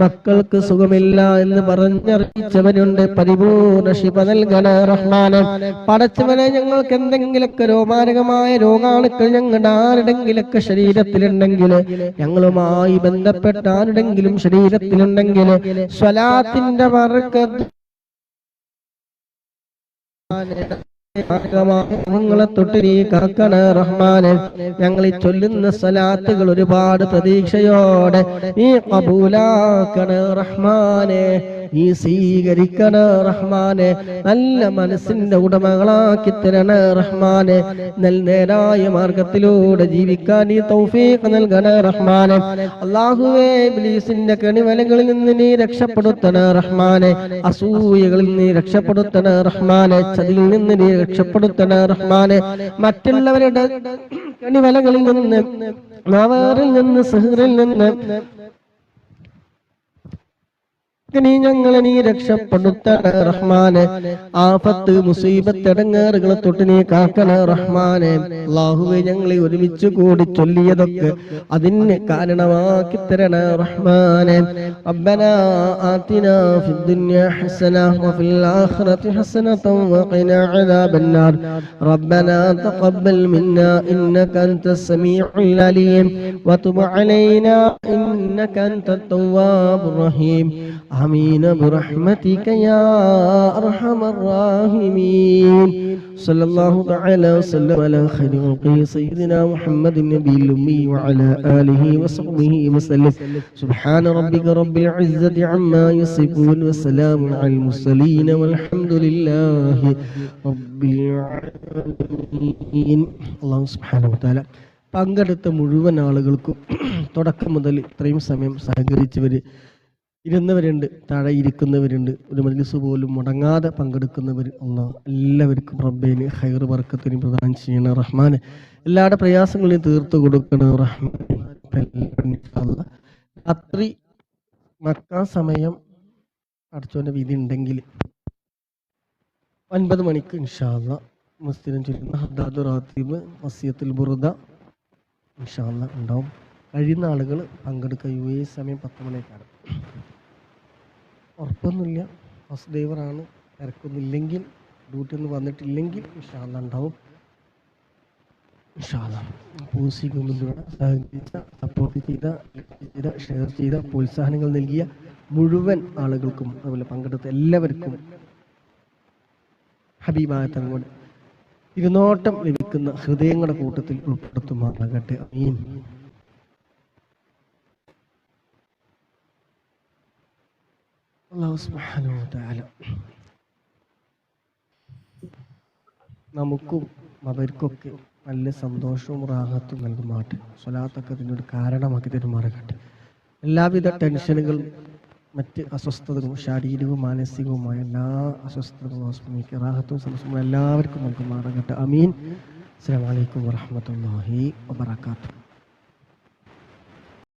മക്കൾക്ക് സുഖമില്ല എന്ന് പറഞ്ഞറിയിച്ചവരുണ്ട്, പരിപൂർണ ശിഫ നൽകണേ റഹ്മാനെ. പടച്ചവനെ, ഞങ്ങൾക്ക് എന്തെങ്കിലൊക്കെ രോമാരകമായ രോഗാണുക്കൾ ഞങ്ങളുടെ ആരുടെങ്കിലൊക്കെ ശരീരത്തിലുണ്ടെങ്കിൽ, ഞങ്ങളുമായി ബന്ധപ്പെട്ട ആരുടെങ്കിലും ശരീരത്തിലുണ്ടെങ്കിൽ, സ്വലാത്തിന്റെ ബർക്കത്ത് ഞങ്ങളെ തൊട്ട് നീ കാക്കണേ റഹ്മാനെ. ഞങ്ങൾ ഈ ചൊല്ലുന്ന സ്വലാത്തുകൾ ഒരുപാട് പ്രതീക്ഷയോടെ നീ കബൂലാക്കണേ റഹ്മാനെ, നീ സ്വീകരിക്കണേ റഹ്മാനെ. നല്ല മനസ്സിന്റെ ഉടമകളാക്കി തരണേ റഹ്മാനെ. നേരായ മാർഗത്തിലൂടെ ജീവിക്കാൻ നീ തൗഫീഖ് നൽകണേ റഹ്മാനെ. അല്ലാഹുവേ, ഇബ്ലീസിന്റെ കെണിവലകളിൽ നിന്ന് നീ രക്ഷപ്പെടുത്തണേ റഹ്മാനെ. അസൂയകളിൽ നീ രക്ഷപ്പെടുത്തണേ റഹ്മാനെ. ചതിയിൽ നിന്ന് നീ രക്ഷപ്പെടുത്തണേ റഹ്മാനെ. മറ്റുള്ളവരുടെ കെണിവലകളിൽ നിന്ന്, നവാറിൽ നിന്ന്, സിഹ്റിൽ നിന്ന് നീ ഞങ്ങളെ നീ രക്ഷപ്പെടുത്തണേ റഹ്മാനെ. ആഫത്ത്, മുസീബത്ത്, ഇടങ്ങേറുകളെ തൊട്ട് നീ കാക്കണേ റഹ്മാനെ. അല്ലാഹുവേ, ഞങ്ങളെ ഒരുമിച്ച് കൂടി ചൊല്ലിയതൊക്കെ അതിന് കാരണമാക്കി തരണേ റഹ്മാനെ. റബ്ബനാ ആതിനാ ഫിദ്ദുനിയാ ഹസന വഫിൽ ആഖിറതി ഹസനതൻ വഖിനാ അദാബന്നാർ. റബ്ബനാ തഖബ്ബൽ മിന്നാ ഇന്നക അൻതസ് സമീഉൽ അലീം വതുബ് അലൈനാ ഇന്നക അൻതത് തവ്വാബുർ റഹീം. آمين برحمتك يا أرحم الراحمين. صلى الله تعالى وسلم على خير خلقه سيدنا محمد النبي الأمي وعلى آله وصحبه وسلم. سبحان ربك رب العزة عما يصفون وسلام على المرسلين والحمد لله رب العالمين. الله سبحانه وتعالى പങ്കെടുത്ത മുഴുവൻ ആളുകൾക്കും തുടക്കം മുതൽ ഇത്രയും സമയം സഹകരിച്ചവർ, ഇരുന്നവരുണ്ട്, താഴെ ഇരിക്കുന്നവരുണ്ട്, ഒരു മജ്‌ലിസ് പോലും മുടങ്ങാതെ പങ്കെടുക്കുന്നവർ, അല്ലാഹ് എല്ലാവർക്കും റബ്ബേന് ഖൈർ ബർക്കത്തിന് പ്രദാനം ചെയ്യണ റഹ്മാന്. എല്ലാവരുടെ പ്രയാസങ്ങളെയും തീർത്തു കൊടുക്കണം റഹ്മാൻ. രാത്രി മക്ക സമയം അടച്ചോന്റെ വിധി ഉണ്ടെങ്കിൽ 9 മണിക്ക് ഇൻഷാ അല്ലാഹ് മസ്ജിദിൽ ചൊല്ലുന്ന ഹദ്ദാദു റാത്തീബ് വസിയത്തുൽ ബുർദ ഇൻഷാ അല്ലാഹ് ഉണ്ടാവും. കഴിയുന്ന ആളുകൾ പങ്കെടുക്കുക. UAE സമയം 10 മണിക്കാണ്. ഉറപ്പൊന്നുമില്ല, ബസ് ഡ്രൈവറാണ്, തിരക്കൊന്നുമില്ലെങ്കിൽ, ഡ്യൂട്ടിയിൽ നിന്ന് വന്നിട്ടില്ലെങ്കിൽ ഇൻഷാ അല്ലാഹ് ഉണ്ടാവും. ഇൻഷാ അല്ലാഹ് പൂസിക്കുന്നിലൂടെ സഹകരിച്ച, സപ്പോർട്ട് ചെയ്ത, ഷെയർ ചെയ്ത, പ്രോത്സാഹനങ്ങൾ നൽകിയ മുഴുവൻ ആളുകൾക്കും, അതുപോലെ പങ്കെടുത്ത എല്ലാവർക്കും ഹബീബായ തങ്ങളുടെ ഇരുനോട്ടം ലഭിക്കുന്ന ഹൃദയങ്ങളുടെ കൂട്ടത്തിൽ ഉൾപ്പെടുത്തുമാറാകട്ടെ. ആമീൻ. അല്ലാഹു സുബ്ഹാനഹു വ തആല നമുക്കും അവർക്കൊക്കെ നല്ല സന്തോഷവും റാഹത്തും നൽകുമാറാകട്ടെ. സ്വലാത്തൊക്കെ അതിനൊരു കാരണമാക്കി തരുമാറാകട്ടെ. എല്ലാവിധ ടെൻഷനുകളും മറ്റ് അസ്വസ്ഥതകളും ശാരീരികവും മാനസികവുമായ എല്ലാ അസ്വസ്ഥതകളും റാഹത്തും സന്തോഷവും എല്ലാവർക്കും നൽകുമാറാകട്ടെ. ആമീൻ. അസ്സലാമു അലൈക്കും വറഹ്മത്തുള്ളാഹി വബറകാതുഹു.